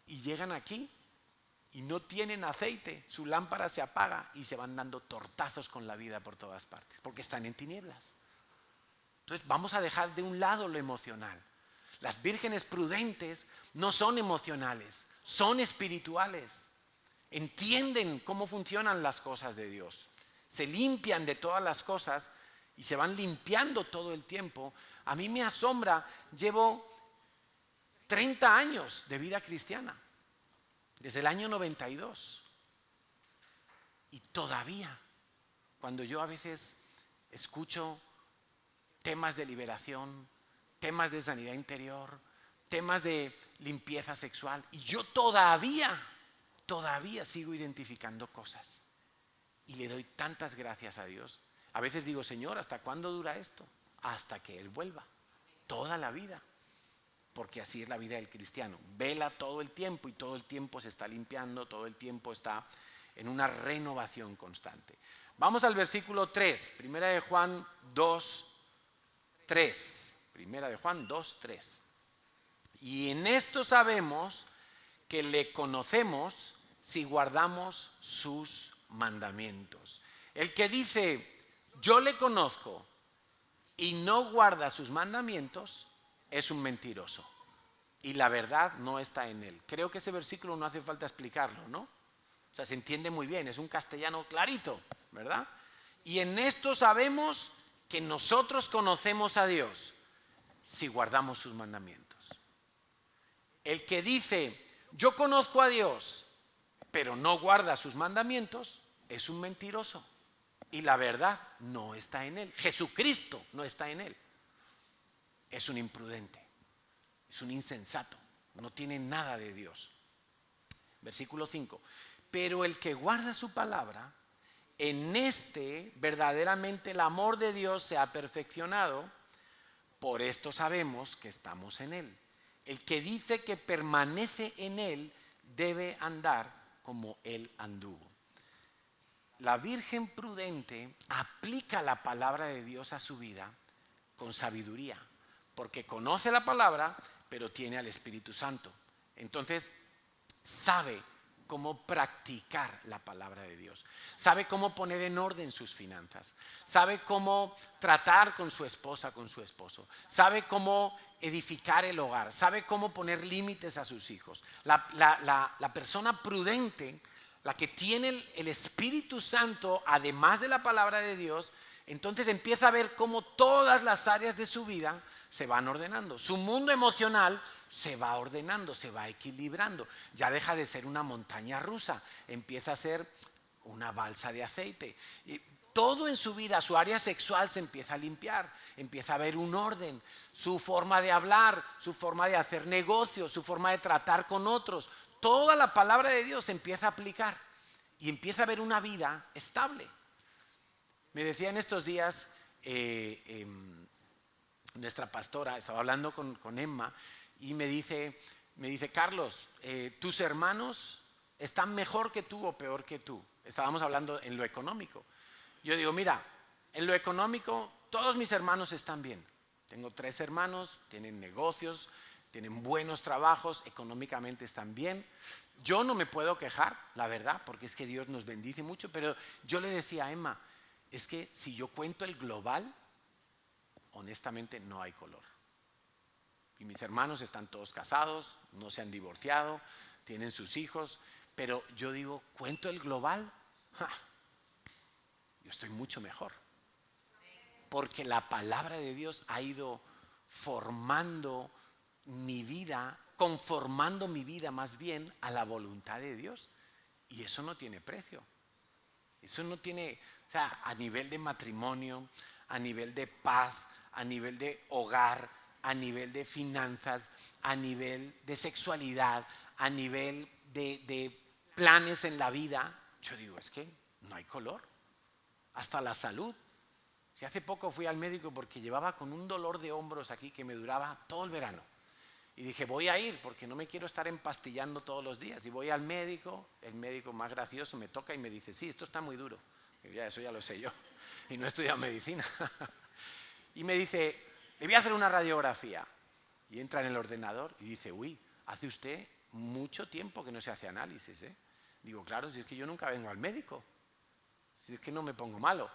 Y llegan aquí y no tienen aceite, su lámpara se apaga y se van dando tortazos con la vida por todas partes, porque están en tinieblas. Entonces vamos a dejar de un lado lo emocional. Las vírgenes prudentes no son emocionales, son espirituales. Entienden cómo funcionan las cosas de Dios. Se limpian de todas las cosas y se van limpiando todo el tiempo. A mí me asombra, llevo 30 años de vida cristiana, desde el año 92. Y todavía, cuando yo a veces escucho temas de liberación, temas de sanidad interior, temas de limpieza sexual, y yo todavía sigo identificando cosas. Y le doy tantas gracias a Dios. A veces digo, Señor, ¿hasta cuándo dura esto? Hasta que Él vuelva. Toda la vida. Porque así es la vida del cristiano. Vela todo el tiempo y todo el tiempo se está limpiando, todo el tiempo está en una renovación constante. Vamos al versículo 3, Primera de Juan 2, 3. Primera de Juan 2, 3. Y en esto sabemos que le conocemos si guardamos sus mandamientos. El que dice, yo le conozco y no guarda sus mandamientos, es un mentiroso. Y la verdad no está en él. Creo que ese versículo no hace falta explicarlo, ¿no? O sea, se entiende muy bien, es un castellano clarito, ¿verdad? Y en esto sabemos que nosotros conocemos a Dios si guardamos sus mandamientos. El que dice, yo conozco a Dios, pero no guarda sus mandamientos, es un mentiroso. Y la verdad no está en él. Jesucristo no está en él. Es un imprudente, es un insensato, no tiene nada de Dios. Versículo 5. Pero el que guarda su palabra, en este verdaderamente el amor de Dios se ha perfeccionado. Por esto sabemos que estamos en él. El que dice que permanece en él debe andar como él anduvo. La Virgen prudente aplica la palabra de Dios a su vida con sabiduría, porque conoce la palabra, pero tiene al Espíritu Santo. Entonces, sabe cómo practicar la palabra de Dios, sabe cómo poner en orden sus finanzas, sabe cómo tratar con su esposa, con su esposo, sabe cómo edificar el hogar, sabe cómo poner límites a sus hijos. La persona prudente, la que tiene el Espíritu Santo, además de la palabra de Dios, entonces empieza a ver cómo todas las áreas de su vida se van ordenando. Su mundo emocional se va ordenando, se va equilibrando. Ya deja de ser una montaña rusa, empieza a ser una balsa de aceite. Y todo en su vida, su área sexual se empieza a limpiar, empieza a haber un orden. Su forma de hablar, su forma de hacer negocios, su forma de tratar con otros. Toda la palabra de Dios se empieza a aplicar y empieza a haber una vida estable. Me decía en estos días nuestra pastora, estaba hablando con Emma y me dice, Carlos, tus hermanos están mejor que tú o peor que tú. Estábamos hablando en lo económico. Yo digo, mira, en lo económico todos mis hermanos están bien. Tengo 3 hermanos, tienen negocios, tienen buenos trabajos, económicamente están bien. Yo no me puedo quejar, la verdad, porque es que Dios nos bendice mucho, pero yo le decía a Emma, es que si yo cuento el global, honestamente no hay color. Y mis hermanos están todos casados, no se han divorciado, tienen sus hijos, pero yo digo, cuento el global, yo estoy mucho mejor. Porque la palabra de Dios ha ido formando mi vida, conformando mi vida más bien a la voluntad de Dios. Y eso no tiene precio. Eso no tiene, o sea, a nivel de matrimonio, a nivel de paz, a nivel de hogar, a nivel de finanzas, a nivel de sexualidad, a nivel de planes en la vida. Yo digo, es que no hay color. Hasta la salud. que hace poco fui al médico porque llevaba con un dolor de hombros aquí que me duraba todo el verano. Y dije, voy a ir porque no me quiero estar empastillando todos los días. Y voy al médico, el médico más gracioso me toca y me dice, sí, esto está muy duro. Y ya, eso ya lo sé yo. Y no he estudiado medicina. Y me dice, le voy a hacer una radiografía. Y entra en el ordenador y dice, uy, hace usted mucho tiempo que no se hace análisis, ¿eh? Digo, claro, si es que yo nunca vengo al médico. Si es que no me pongo malo.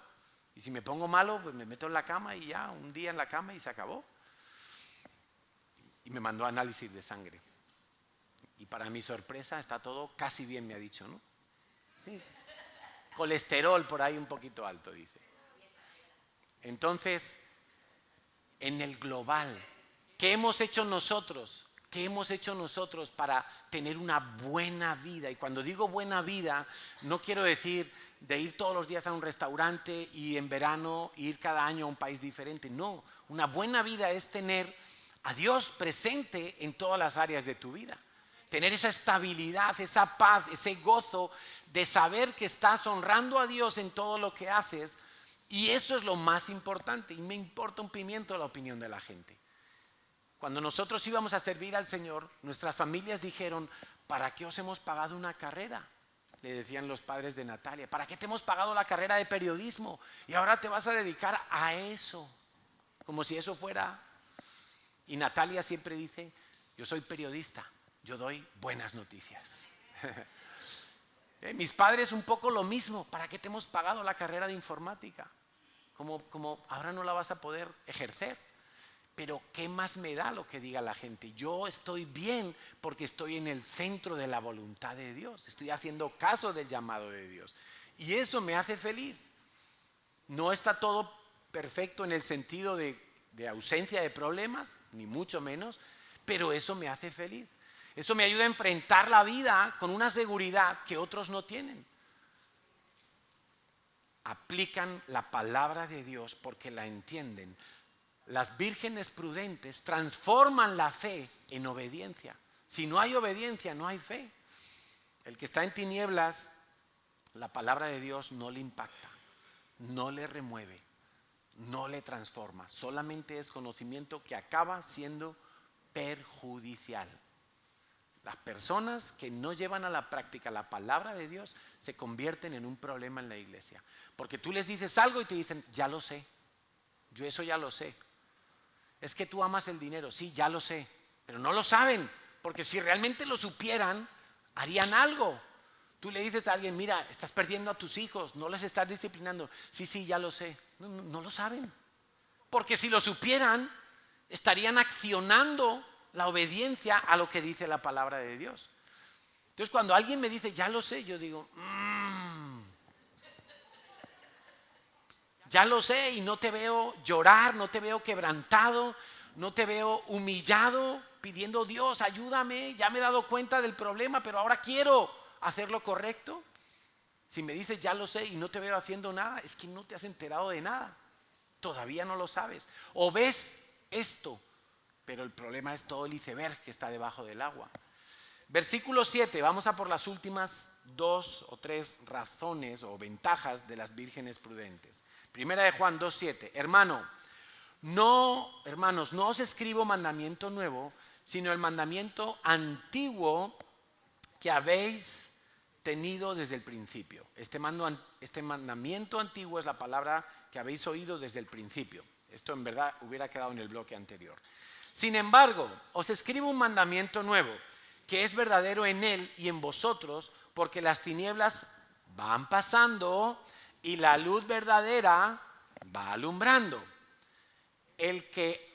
Y si me pongo malo, pues me meto en la cama y ya, un día en la cama y se acabó. Y me mandó análisis de sangre. Y para mi sorpresa está todo casi bien, me ha dicho, ¿no? Sí. Colesterol por ahí un poquito alto, dice. Entonces, en el global, ¿qué hemos hecho nosotros? ¿Qué hemos hecho nosotros para tener una buena vida? Y cuando digo buena vida, no quiero decir de ir todos los días a un restaurante y en verano ir cada año a un país diferente. No, una buena vida es tener a Dios presente en todas las áreas de tu vida. Tener esa estabilidad, esa paz, ese gozo de saber que estás honrando a Dios en todo lo que haces. Y eso es lo más importante. Y me importa un pimiento la opinión de la gente. Cuando nosotros íbamos a servir al Señor, nuestras familias dijeron, ¿para qué os hemos pagado una carrera? Le decían los padres de Natalia, ¿para qué te hemos pagado la carrera de periodismo? Y ahora te vas a dedicar a eso, como si eso fuera. Y Natalia siempre dice, yo soy periodista, yo doy buenas noticias. Mis padres un poco lo mismo, ¿para qué te hemos pagado la carrera de informática? Como ahora no la vas a poder ejercer. Pero ¿qué más me da lo que diga la gente? Yo estoy bien porque estoy en el centro de la voluntad de Dios. Estoy haciendo caso del llamado de Dios. Y eso me hace feliz. No está todo perfecto en el sentido de ausencia de problemas, ni mucho menos, pero eso me hace feliz. Eso me ayuda a enfrentar la vida con una seguridad que otros no tienen. Aplican la palabra de Dios porque la entienden. Las vírgenes prudentes transforman la fe en obediencia. Si no hay obediencia, no hay fe. El que está en tinieblas, la palabra de Dios no le impacta, no le remueve, no le transforma. Solamente es conocimiento que acaba siendo perjudicial. Las personas que no llevan a la práctica la palabra de Dios se convierten en un problema en la iglesia. Porque tú les dices algo y te dicen, ya lo sé, yo eso ya lo sé. Es que tú amas el dinero, sí, ya lo sé, pero no lo saben, porque si realmente lo supieran, harían algo. Tú le dices a alguien, mira, estás perdiendo a tus hijos, no les estás disciplinando. Sí, ya lo sé. No lo saben, porque si lo supieran, estarían accionando la obediencia a lo que dice la palabra de Dios. Entonces, cuando alguien me dice, ya lo sé, yo digo, ya lo sé y no te veo llorar, no te veo quebrantado, no te veo humillado, pidiendo Dios, ayúdame, ya me he dado cuenta del problema, pero ahora quiero hacer lo correcto. Si me dices ya lo sé y no te veo haciendo nada, es que no te has enterado de nada. Todavía no lo sabes. O ves esto, pero el problema es todo el iceberg que está debajo del agua. Versículo 7, vamos a por las últimas 2 o 3 razones o ventajas de las vírgenes prudentes. Primera de Juan 2:7, hermanos, no os escribo mandamiento nuevo, sino el mandamiento antiguo que habéis tenido desde el principio. Este mandamiento antiguo es la palabra que habéis oído desde el principio. Esto en verdad hubiera quedado en el bloque anterior. Sin embargo, os escribo un mandamiento nuevo, que es verdadero en él y en vosotros, porque las tinieblas van pasando y la luz verdadera va alumbrando. El que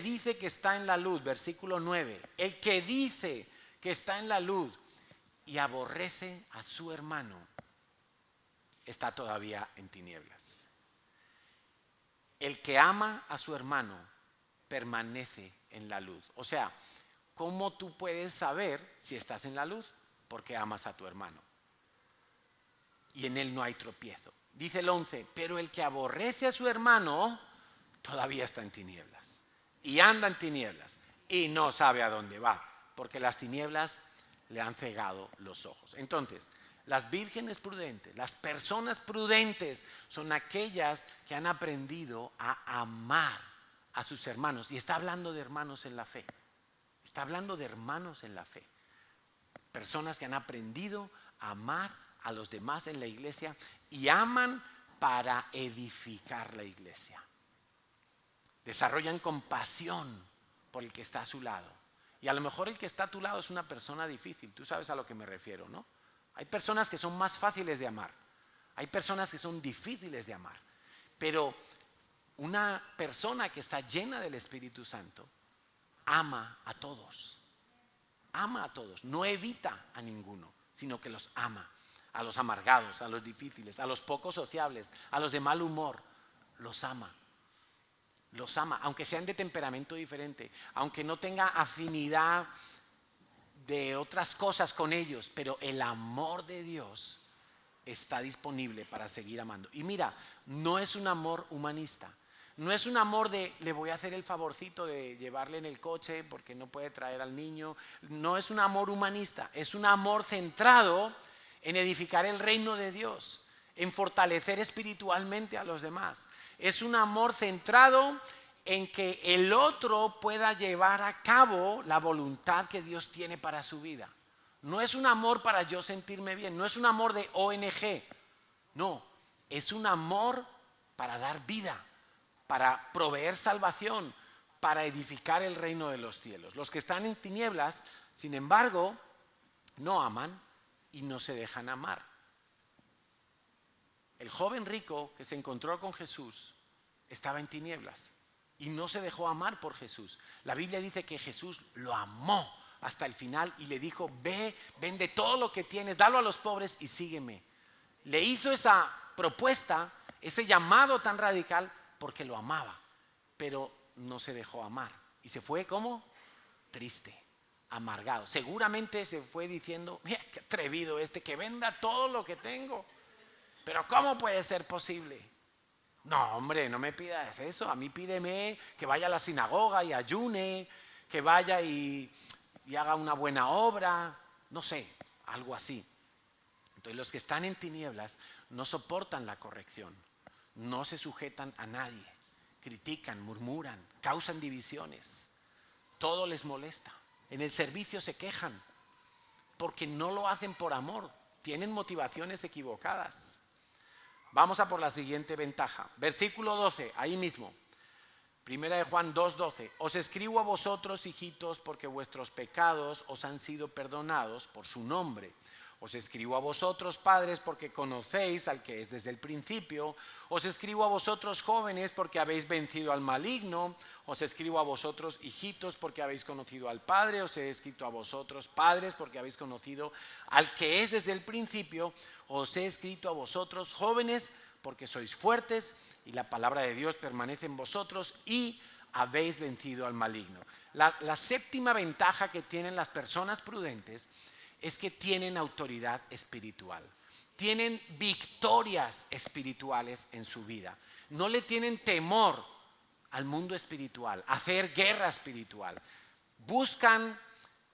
dice que está en la luz, versículo 9, el que dice que está en la luz y aborrece a su hermano, está todavía en tinieblas. El que ama a su hermano permanece en la luz. O sea, ¿cómo tú puedes saber si estás en la luz? Porque amas a tu hermano. Y en él no hay tropiezo. Dice el 11, pero el que aborrece a su hermano todavía está en tinieblas. Y anda en tinieblas. Y no sabe a dónde va. Porque las tinieblas le han cegado los ojos. Entonces, Las vírgenes prudentes, las personas prudentes son aquellas que han aprendido a amar a sus hermanos. Y está hablando de hermanos en la fe. Está hablando de hermanos en la fe. Personas que han aprendido a amar a los demás en la iglesia y aman para edificar la iglesia. Desarrollan compasión por el que está a su lado. Y a lo mejor el que está a tu lado es una persona difícil. Tú sabes a lo que me refiero, ¿no? Hay personas que son más fáciles de amar. Hay personas que son difíciles de amar. Pero una persona que está llena del Espíritu Santo ama a todos. Ama a todos. No evita a ninguno, sino que los ama. A los amargados, a los difíciles, a los poco sociables, a los de mal humor. Los ama. Los ama, aunque sean de temperamento diferente, aunque no tenga afinidad de otras cosas con ellos, pero el amor de Dios está disponible para seguir amando. Y mira, no es un amor humanista, no es un amor de le voy a hacer el favorcito de llevarle en el coche porque no puede traer al niño. No es un amor humanista, es un amor centrado en edificar el reino de Dios, en fortalecer espiritualmente a los demás. Es un amor centrado en que el otro pueda llevar a cabo la voluntad que Dios tiene para su vida. No es un amor para yo sentirme bien, no es un amor de ONG, no, es un amor para dar vida, para proveer salvación, para edificar el reino de los cielos. Los que están en tinieblas, sin embargo, no aman y no se dejan amar. El joven rico que se encontró con Jesús estaba en tinieblas y no se dejó amar por Jesús. La Biblia dice que Jesús lo amó hasta el final y le dijo, ve, vende todo lo que tienes, dalo a los pobres y sígueme. Le hizo esa propuesta, ese llamado tan radical porque lo amaba, pero no se dejó amar. Y se fue como triste, amargado. Seguramente se fue diciendo, mira, qué atrevido este, que venda todo lo que tengo. Pero ¿cómo puede ser posible? No, hombre, no me pidas eso. A mí pídeme que vaya a la sinagoga y ayune, que vaya y haga una buena obra, no sé, algo así. Entonces los que están en tinieblas no soportan la corrección, no se sujetan a nadie, critican, murmuran, causan divisiones, todo les molesta. En el servicio se quejan porque no lo hacen por amor, tienen motivaciones equivocadas. Vamos a por la siguiente ventaja. Versículo 12, ahí mismo. Primera de Juan 2:12. Os escribo a vosotros, hijitos, porque vuestros pecados os han sido perdonados por su nombre. Os escribo a vosotros, padres, porque conocéis al que es desde el principio. Os escribo a vosotros, jóvenes, porque habéis vencido al maligno. Os escribo a vosotros, hijitos, porque habéis conocido al Padre. Os he escrito a vosotros, padres, porque habéis conocido al que es desde el principio. Os he escrito a vosotros, jóvenes, porque sois fuertes y la palabra de Dios permanece en vosotros y habéis vencido al maligno. La séptima ventaja que tienen las personas prudentes es que tienen autoridad espiritual. Tienen victorias espirituales en su vida. No le tienen temor al mundo espiritual, a hacer guerra espiritual. Buscan,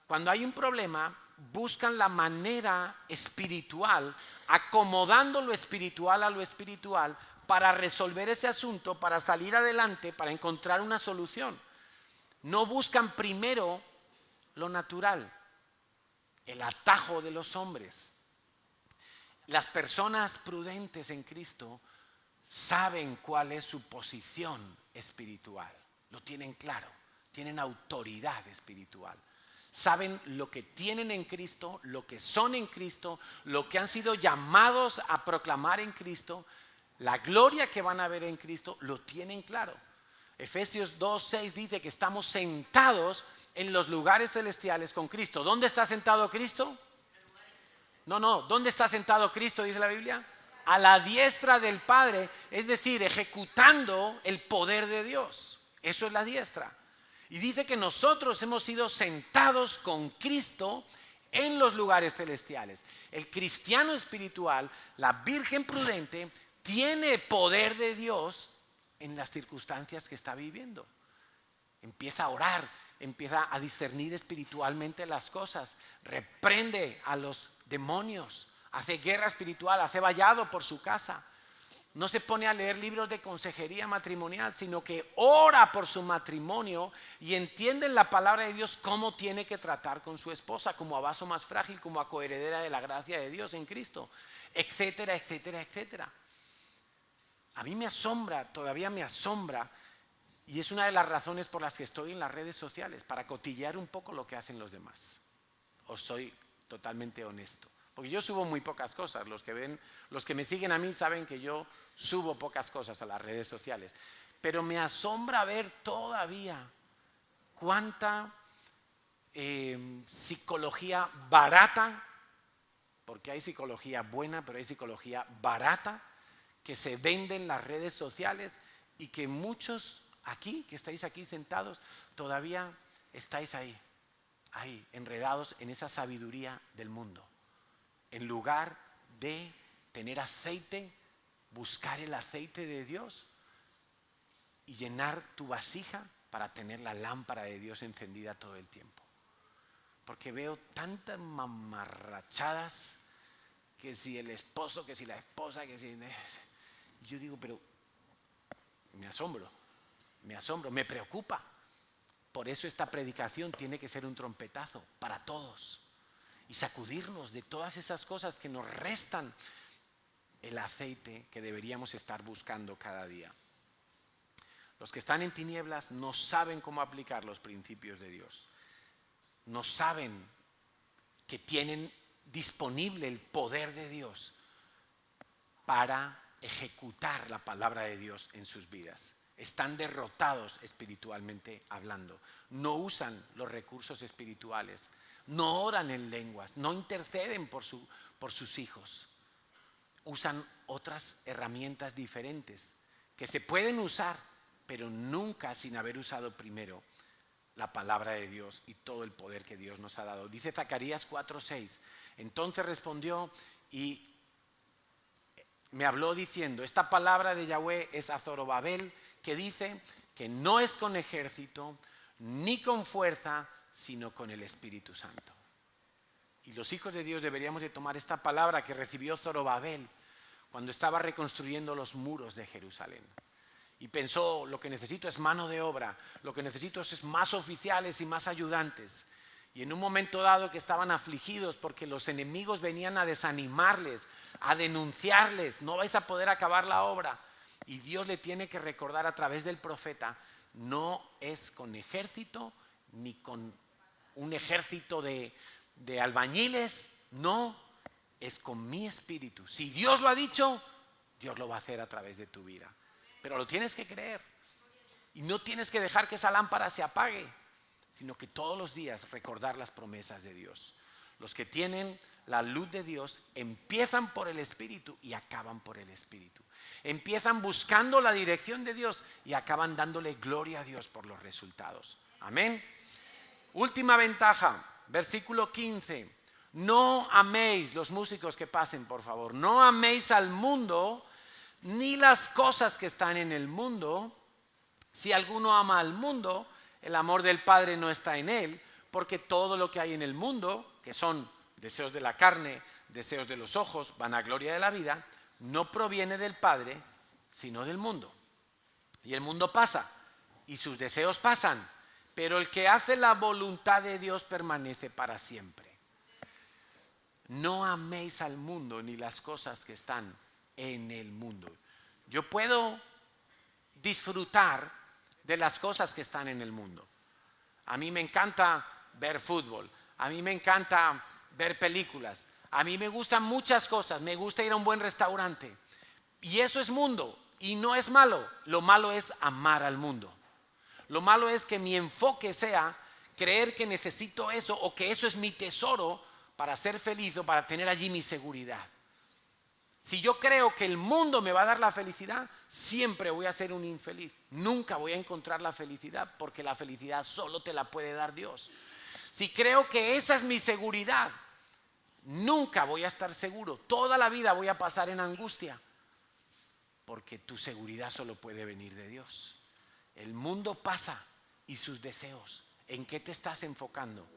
cuando hay un problema, buscan la manera espiritual, acomodando lo espiritual a lo espiritual para resolver ese asunto, para salir adelante, para encontrar una solución. No buscan primero lo natural, el atajo de los hombres. Las personas prudentes en Cristo saben cuál es su posición espiritual, lo tienen claro, tienen autoridad espiritual. Saben lo que tienen en Cristo, lo que son en Cristo, lo que han sido llamados a proclamar en Cristo, la gloria que van a ver en Cristo, lo tienen claro. Efesios 2:6 dice que estamos sentados en los lugares celestiales con Cristo. ¿Dónde está sentado Cristo? No, ¿dónde está sentado Cristo, dice la Biblia? A la diestra del Padre, es decir, ejecutando el poder de Dios. Eso es la diestra. Y dice que nosotros hemos sido sentados con Cristo en los lugares celestiales. El cristiano espiritual, la virgen prudente, tiene poder de Dios en las circunstancias que está viviendo. Empieza a orar, empieza a discernir espiritualmente las cosas, reprende a los demonios, hace guerra espiritual, hace vallado por su casa. No se pone a leer libros de consejería matrimonial, sino que ora por su matrimonio y entiende en la palabra de Dios cómo tiene que tratar con su esposa, como a vaso más frágil, como a coheredera de la gracia de Dios en Cristo, etcétera, etcétera, etcétera. A mí me asombra, todavía me asombra, y es una de las razones por las que estoy en las redes sociales, para cotillear un poco lo que hacen los demás. Os soy totalmente honesto. Porque yo subo muy pocas cosas. Los que me siguen a mí saben que yo subo pocas cosas a las redes sociales. Pero me asombra ver todavía cuánta psicología barata, porque hay psicología buena, pero hay psicología barata, que se vende en las redes sociales y que muchos aquí, que estáis aquí sentados, todavía estáis ahí, enredados en esa sabiduría del mundo. En lugar de tener aceite, buscar el aceite de Dios y llenar tu vasija para tener la lámpara de Dios encendida todo el tiempo. Porque veo tantas mamarrachadas, que si el esposo, que si la esposa, que si... Y yo digo, pero me asombro, me preocupa. Por eso esta predicación tiene que ser un trompetazo para todos. Y sacudirnos de todas esas cosas que nos restan el aceite que deberíamos estar buscando cada día. Los que están en tinieblas no saben cómo aplicar los principios de Dios. No saben que tienen disponible el poder de Dios para ejecutar la palabra de Dios en sus vidas. Están derrotados espiritualmente hablando. No usan los recursos espirituales. No oran en lenguas, no interceden por sus hijos. Usan otras herramientas diferentes que se pueden usar, pero nunca sin haber usado primero la palabra de Dios y todo el poder que Dios nos ha dado. Dice Zacarías 4:6. Entonces respondió y me habló diciendo, esta palabra de Yahweh es a Zorobabel, que dice que no es con ejército ni con fuerza, sino con el Espíritu Santo. Y los hijos de Dios deberíamos de tomar esta palabra que recibió Zorobabel cuando estaba reconstruyendo los muros de Jerusalén. Y pensó, lo que necesito es mano de obra, lo que necesito es más oficiales y más ayudantes. Y en un momento dado que estaban afligidos porque los enemigos venían a desanimarles, a denunciarles, no vais a poder acabar la obra. Y Dios le tiene que recordar a través del profeta, no es con ejército ni con un ejército de albañiles, no, es con mi espíritu. Si Dios lo ha dicho, Dios lo va a hacer a través de tu vida. Pero lo tienes que creer y no tienes que dejar que esa lámpara se apague, sino que todos los días recordar las promesas de Dios. Los que tienen la luz de Dios empiezan por el Espíritu y acaban por el Espíritu. Empiezan buscando la dirección de Dios y acaban dándole gloria a Dios por los resultados. Amén. Última ventaja, versículo 15. No améis, los músicos que pasen por favor, no améis al mundo ni las cosas que están en el mundo. Si alguno ama al mundo, el amor del Padre no está en él, porque todo lo que hay en el mundo, que son deseos de la carne, deseos de los ojos, vanagloria de la vida, no proviene del Padre, sino del mundo. Y el mundo pasa, y sus deseos pasan, pero el que hace la voluntad de Dios permanece para siempre. No améis al mundo ni las cosas que están en el mundo. Yo puedo disfrutar de las cosas que están en el mundo. A mí me encanta ver fútbol, a mí me encanta ver películas, a mí me gustan muchas cosas, me gusta ir a un buen restaurante. Y eso es mundo y no es malo. Lo malo es amar al mundo. Lo malo es que mi enfoque sea creer que necesito eso o que eso es mi tesoro para ser feliz o para tener allí mi seguridad. Si yo creo que el mundo me va a dar la felicidad, siempre voy a ser un infeliz. Nunca voy a encontrar la felicidad porque la felicidad solo te la puede dar Dios. Si creo que esa es mi seguridad, nunca voy a estar seguro. Toda la vida voy a pasar en angustia porque tu seguridad solo puede venir de Dios. El mundo pasa y sus deseos. ¿En qué te estás enfocando?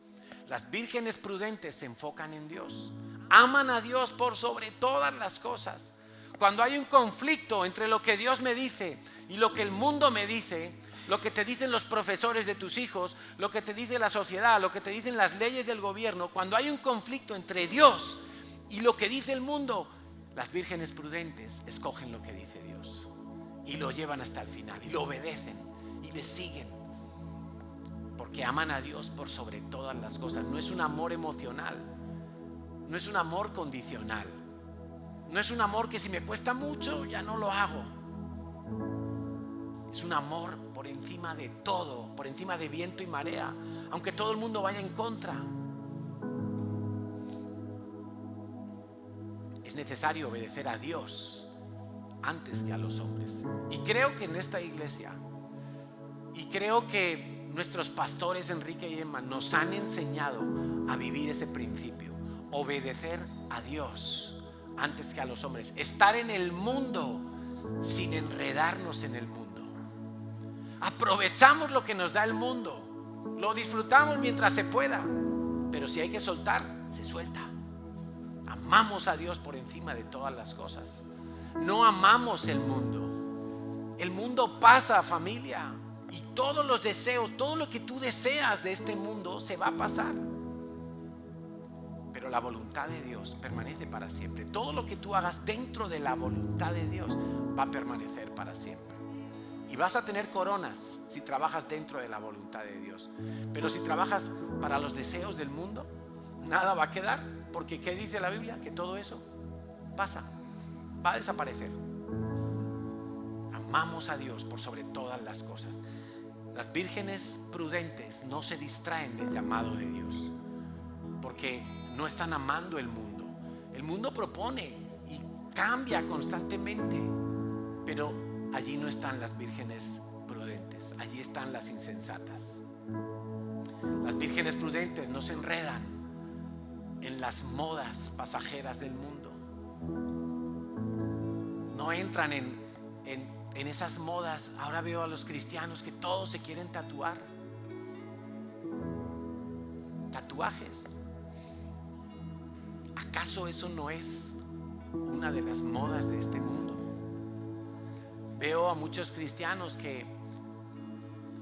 Las vírgenes prudentes se enfocan en Dios. aman a Dios por sobre todas las cosas. Cuando hay un conflicto entre lo que Dios me dice y lo que el mundo me dice, lo que te dicen los profesores de tus hijos, lo que te dice la sociedad, lo que te dicen las leyes del gobierno, cuando hay un conflicto entre Dios y lo que dice el mundo, las vírgenes prudentes escogen lo que dice Dios y lo llevan hasta el final y lo obedecen y le siguen, porque aman a Dios por sobre todas las cosas. No es un amor emocional, no es un amor condicional, no es un amor que si me cuesta mucho ya no lo hago. Es un amor por encima de todo, por encima de viento y marea, aunque todo el mundo vaya en contra. Es necesario obedecer a Dios antes que a los hombres. Y creo que en esta iglesia, y creo que nuestros pastores Enrique y Emma nos han enseñado a vivir ese principio: obedecer a Dios antes que a los hombres, estar en el mundo sin enredarnos en el mundo. Aprovechamos lo que nos da el mundo, lo disfrutamos mientras se pueda, pero si hay que soltar, se suelta. Amamos a Dios por encima de todas las cosas. No amamos el mundo. El mundo pasa, familia, y todos los deseos, todo lo que tú deseas de este mundo se va a pasar, pero la voluntad de Dios permanece para siempre. Todo lo que tú hagas dentro de la voluntad de Dios va a permanecer para siempre. Y vas a tener coronas si trabajas dentro de la voluntad de Dios. Pero si trabajas para los deseos del mundo, nada va a quedar, porque ¿qué dice la Biblia? Que todo eso pasa, va a desaparecer. Amamos a Dios por sobre todas las cosas. Las vírgenes prudentes no se distraen del llamado de Dios, porque no están amando el mundo. El mundo propone y cambia constantemente, pero allí no están las vírgenes prudentes, allí están las insensatas. Las vírgenes prudentes no se enredan en las modas pasajeras del mundo, no entran en esas modas. Ahora veo a los cristianos que todos se quieren tatuar, tatuajes. ¿Acaso eso no es una de las modas de este mundo? Veo a muchos cristianos que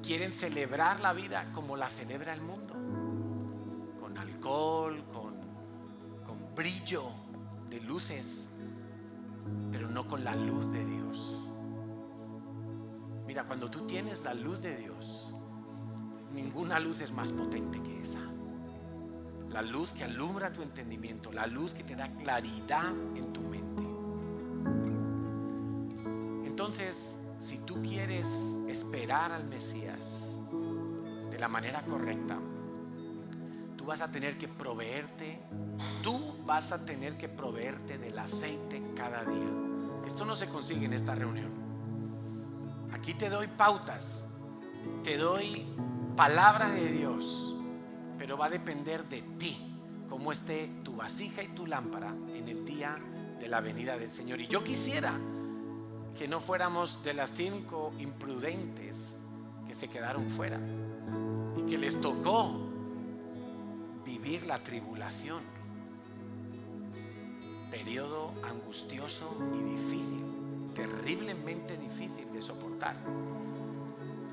quieren celebrar la vida como la celebra el mundo, con alcohol, con brillo de luces, pero no con la luz de Dios. Mira, cuando tú tienes la luz de Dios, ninguna luz es más potente que esa. La luz que alumbra tu entendimiento, la luz que te da claridad en tu mente. Entonces, si tú quieres esperar al Mesías de la manera correcta, tú vas a tener que proveerte del aceite cada día. Esto no se consigue en esta reunión. Aquí te doy pautas, te doy palabra de Dios, pero va a depender de ti cómo esté tu vasija y tu lámpara en el día de la venida del Señor. Y yo quisiera que no fuéramos de las 5 imprudentes que se quedaron fuera y que les tocó vivir la tribulación, periodo angustioso y difícil, terriblemente difícil de soportar,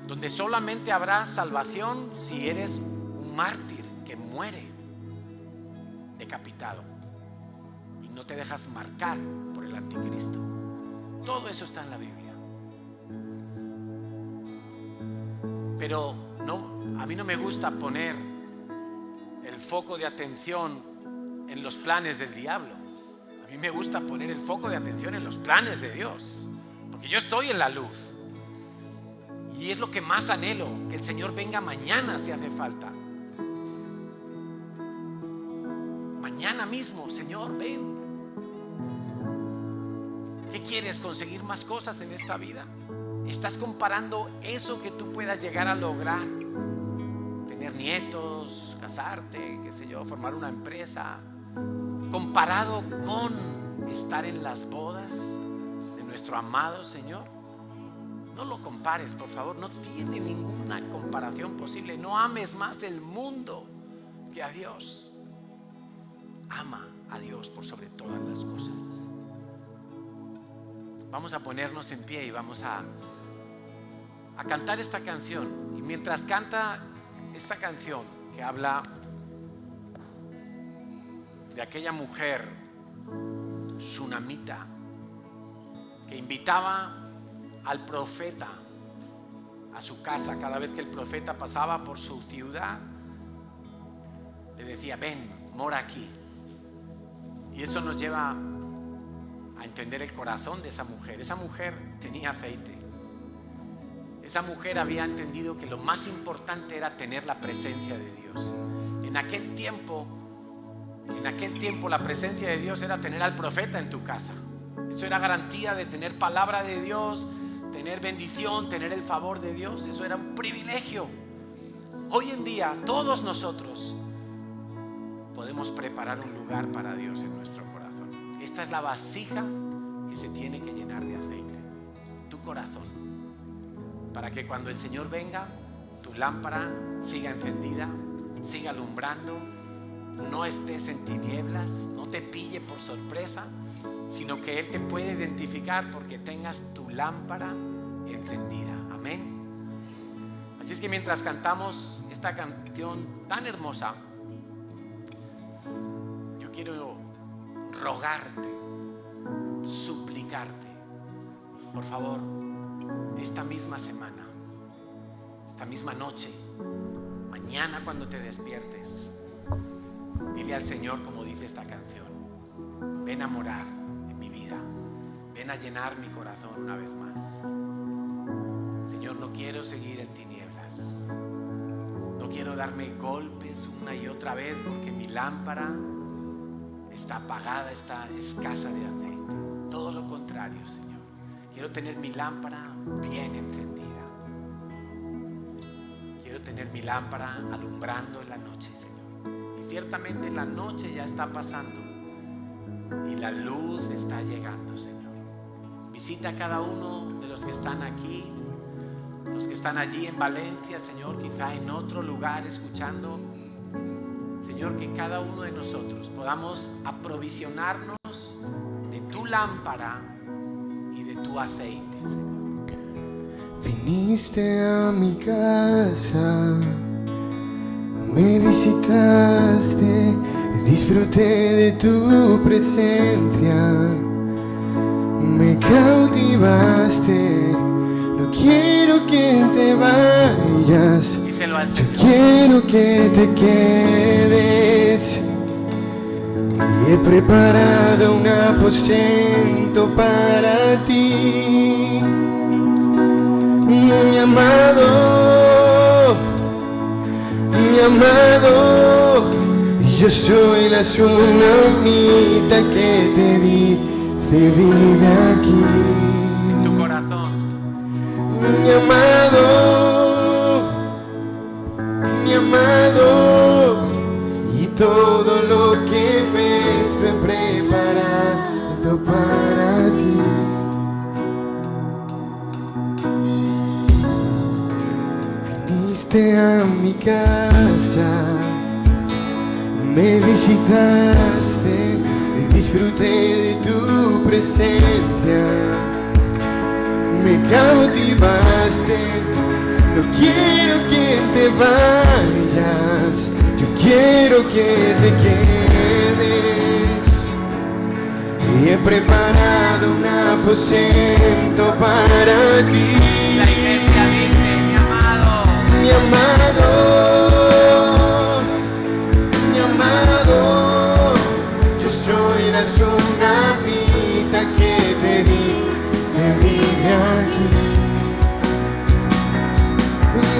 donde solamente habrá salvación si eres un mártir que muere decapitado y no te dejas marcar por el anticristo. Todo eso está en la Biblia. Pero no, a mí no me gusta poner el foco de atención en los planes del diablo. A mí me gusta poner el foco de atención en los planes de Dios, porque yo estoy en la luz y es lo que más anhelo, que el Señor venga mañana si hace falta. Mañana mismo, Señor, ven. ¿Qué quieres? ¿Conseguir más cosas en esta vida? ¿Estás comparando eso que tú puedas llegar a lograr? Tener nietos, casarte, qué sé yo, formar una empresa, comparado con estar en las bodas de nuestro amado Señor. No lo compares, por favor, no tiene ninguna comparación posible. No ames más el mundo que a Dios. Ama a Dios por sobre todas las cosas. Vamos a ponernos en pie y vamos a cantar esta canción. Y mientras canta esta canción que habla de aquella mujer sunamita que invitaba al profeta a su casa cada vez que el profeta pasaba por su ciudad, le decía: ven, mora aquí. Y eso nos lleva a entender el corazón de esa mujer. Esa mujer tenía aceite. Esa mujer había entendido que lo más importante era tener la presencia de Dios. En aquel tiempo la presencia de Dios era tener al profeta en tu casa. Eso era garantía de tener palabra de Dios, tener bendición, tener el favor de Dios. Eso era un privilegio. Hoy en día todos nosotros podemos preparar un lugar para Dios en nuestro corazón. Esta es la vasija que se tiene que llenar de aceite, tu corazón, para que cuando el Señor venga, tu lámpara siga encendida, siga alumbrando, no estés en tinieblas, no te pille por sorpresa, sino que Él te puede identificar porque tengas tu lámpara encendida. Amén. Así es que mientras cantamos esta canción tan hermosa, yo quiero rogarte, suplicarte, por favor, esta misma semana, esta misma noche, mañana cuando te despiertes, dile al Señor como dice esta canción: ven a morar en mi vida, ven a llenar mi corazón una vez más. Señor, no quiero seguir en tinieblas, no quiero darme golpes una y otra vez porque mi lámpara está apagada, está escasa de aceite. Todo lo contrario, Señor. Quiero tener mi lámpara bien encendida. Quiero tener mi lámpara alumbrando en la noche, Señor. Y ciertamente la noche ya está pasando y la luz está llegando, Señor. Visita a cada uno de los que están aquí, los que están allí en Valencia, Señor, quizá en otro lugar escuchando. Señor, que cada uno de nosotros podamos aprovisionarnos de tu lámpara y de tu aceite, Señor. Viniste a mi casa, me visitaste, disfruté de tu presencia, me cautivaste. No quiero que te vayas, Díselo al yo Señor. quiero que te quedes. Y he preparado un aposento para ti, mi amado, mi amado. Yo soy la tsunamita que te dice vive aquí, En tu corazón. mi amado, mi amado. Y todo lo que ves lo he preparado para ti. Viniste a mi casa, me visitaste, disfruté de tu presencia, me cautivaste. No quiero que te vayas, yo quiero que te quedes. Y he preparado un aposento para ti, La iglesia dice: mi amado. mi amado, mi amado. Yo soy la tsunamita que te dice vive aquí,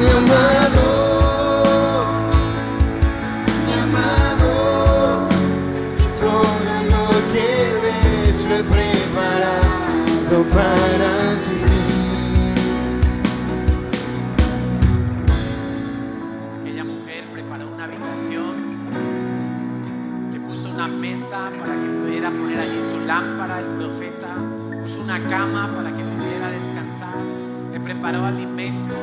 mi amado, mi amado. Todo lo que ves lo he preparado para ti. Aquella mujer preparó una habitación, le puso una mesa para que pudiera poner allí su lámpara, el profeta, puso una cama para que pudiera descansar, le preparó alimentos,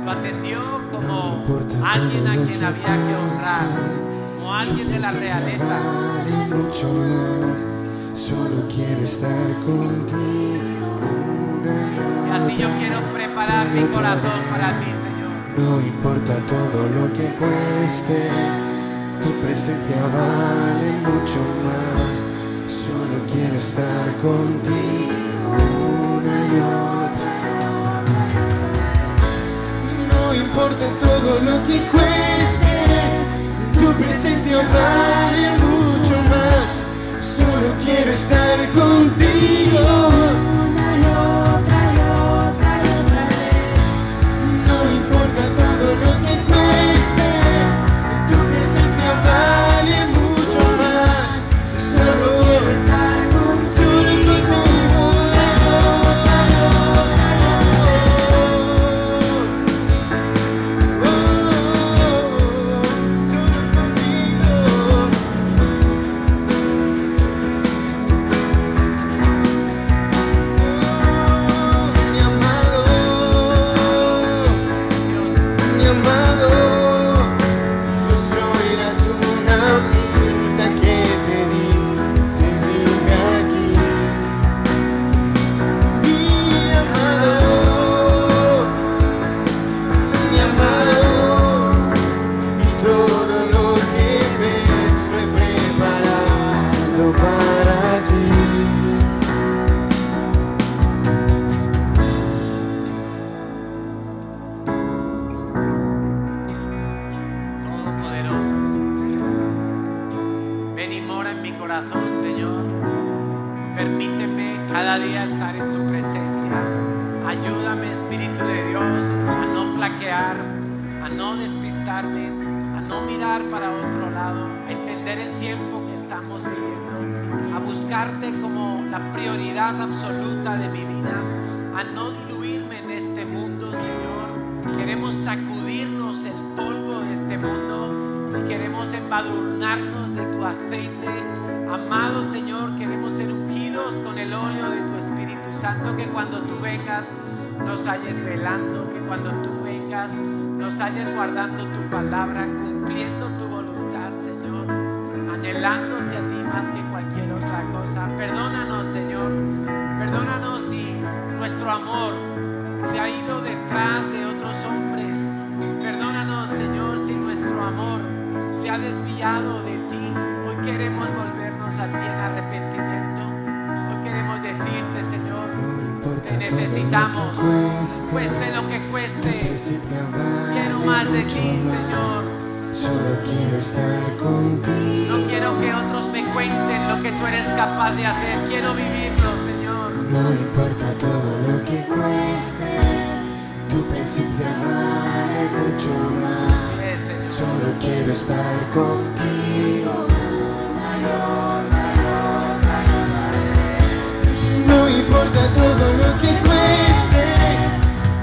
lo atendió como alguien a quien había que honrar, como alguien de la realeza. mucho más. Solo quiero estar contigo una Y así yo quiero preparar mi corazón para ti, Señor. No importa todo lo que cueste, tu presencia vale mucho más. Solo quiero estar contigo una y otra. No importa todo lo que cueste, tu presencia vale mucho más. Solo quiero estar contigo Una y otra y otra y otra vez. No importa todo lo que cueste, tu presencia vale mucho más. Solo quiero estar contigo. Permíteme cada día estar en tu presencia. Ayúdame, Espíritu de Dios, a no flaquear, a no despistarme, a no mirar para otro lado, a entender el tiempo que estamos viviendo, a buscarte como la prioridad absoluta de mi vida, a no diluirme en este mundo, Señor. Queremos sacudirnos el polvo de este mundo y queremos embadurnarnos de tu aceite. Amado Señor, queremos ser ungidos con el óleo de tu Espíritu Santo, que cuando tú vengas nos halles velando, que cuando tú vengas nos halles guardando tu palabra, cumpliendo tu voluntad, Señor, anhelándote a ti más que cualquier otra cosa. Perdónanos, Señor, perdónanos si nuestro amor se ha ido detrás de otros hombres. Perdónanos, Señor, si nuestro amor se ha desviado de ti. Hoy queremos volvernos a ti en arrepentimiento. Hoy queremos decirte, Señor, te necesitamos, cueste lo que cueste. Quiero más de ti, Señor. Solo quiero estar contigo. No quiero que otros me cuenten lo que tú eres capaz de hacer. Quiero vivirlo, Señor. No importa todo lo que cueste, tu presencia vale mucho más. Solo quiero estar contigo. No importa todo lo que cueste,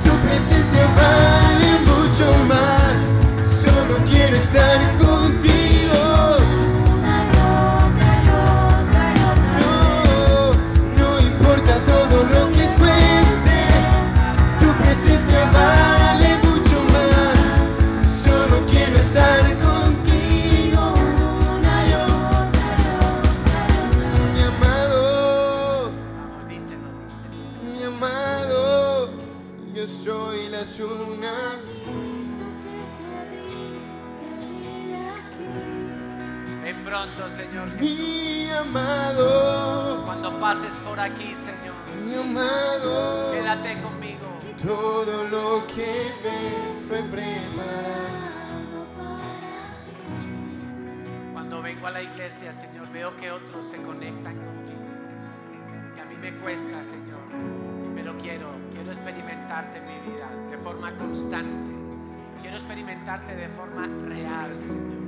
tu presencia vale mucho más. Solo quiero estar contigo. No importa todo lo que cueste, tu presencia vale mucho más. Solo quiero estar contigo. Mi amado, mi amado, yo soy la Suna. Ven pronto, Señor Jesús. Mi amado, Cuando pases por aquí, Señor, mi amado, quédate conmigo. todo lo que ves fue preparado. Cuando vengo a la iglesia, Señor, veo que otros se conectan contigo. Y a mí me cuesta, Señor, pero quiero experimentarte en mi vida de forma constante. Quiero experimentarte de forma real, Señor.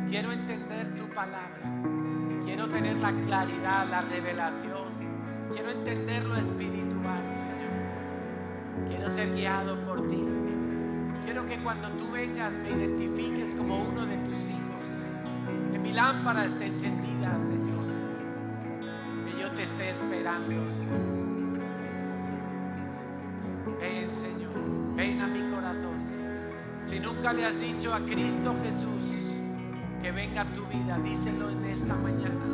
Quiero entender tu palabra. Quiero tener la claridad, la revelación. Quiero entender lo espiritual, Señor. Quiero ser guiado por ti. Quiero que cuando tú vengas me identifiques como uno de tus hijos. Que mi lámpara esté encendida, Señor. Que yo te esté esperando, Señor. Ven, Señor. Ven a mi corazón. Si nunca le has dicho a Cristo Jesús que venga a tu vida, díselo en esta mañana.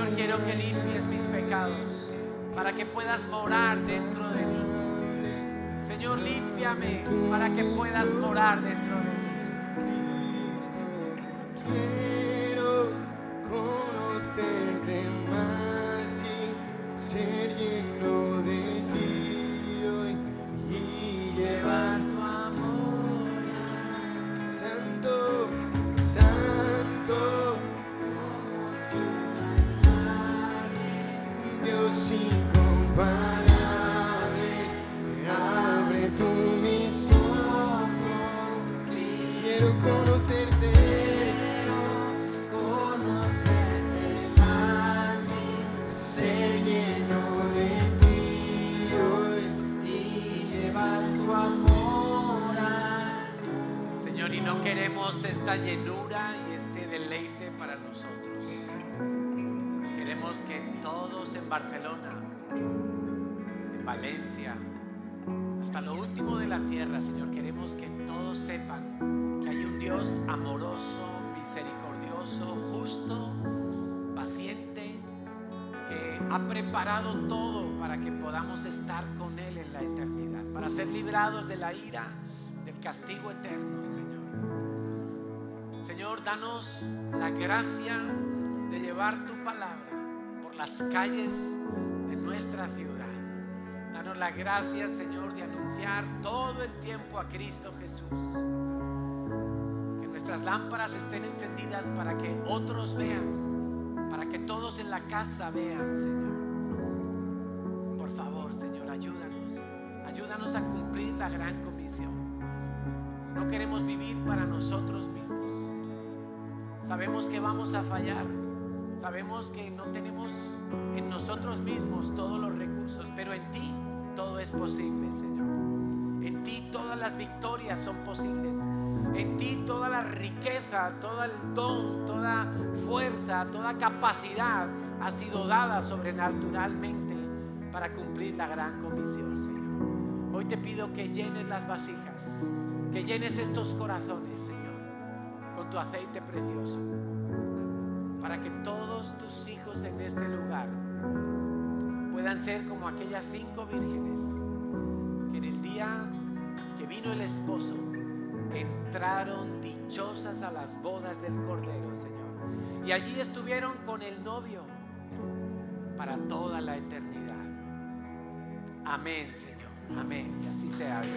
Señor, quiero que limpies mis pecados para que puedas morar dentro de mí. Señor, límpiame para que puedas morar dentro de mí. Quiero conocerte más y ser lleno de ti hoy y llevar tu amor. Santo, Santo, Dios incomparable, abre tú mis ojos. Quiero conocerte más y ser lleno de ti hoy y llevar tu amor. Señor, y no queremos esta llenura y este deleite para nosotros. Queremos que todos en Barcelona, en Valencia, hasta lo último de la tierra, Señor, queremos que todos sepan que hay un Dios amoroso, misericordioso, justo, paciente, que ha preparado todo para que podamos estar con Él en la eternidad, para ser librados de la ira, del castigo eterno, Señor. Señor, danos la gracia de llevar tu palabra por las calles de nuestra ciudad. Danos la gracia, Señor, de anunciar todo el tiempo a Cristo Jesús. Que nuestras lámparas estén encendidas para que otros vean, para que todos en la casa vean, Señor. Por favor, Señor, ayúdanos a cumplir la gran comisión. No queremos vivir para nosotros mismos. Sabemos que vamos a fallar. Sabemos que no tenemos en nosotros mismos todos los recursos, pero en ti todo es posible, Señor. En ti todas las victorias son posibles. En ti toda la riqueza, todo el don, toda fuerza, toda capacidad ha sido dada sobrenaturalmente para cumplir la gran comisión, Señor. Hoy te pido que llenes las vasijas, que llenes estos corazones, Señor, con tu aceite precioso, para que todos tus hijos en este lugar puedan ser como aquellas 5 vírgenes que en el día que vino el esposo entraron dichosas a las bodas del Cordero, Señor, y allí estuvieron con el novio para toda la eternidad. Amén, Señor, amén, y así sea, Dios.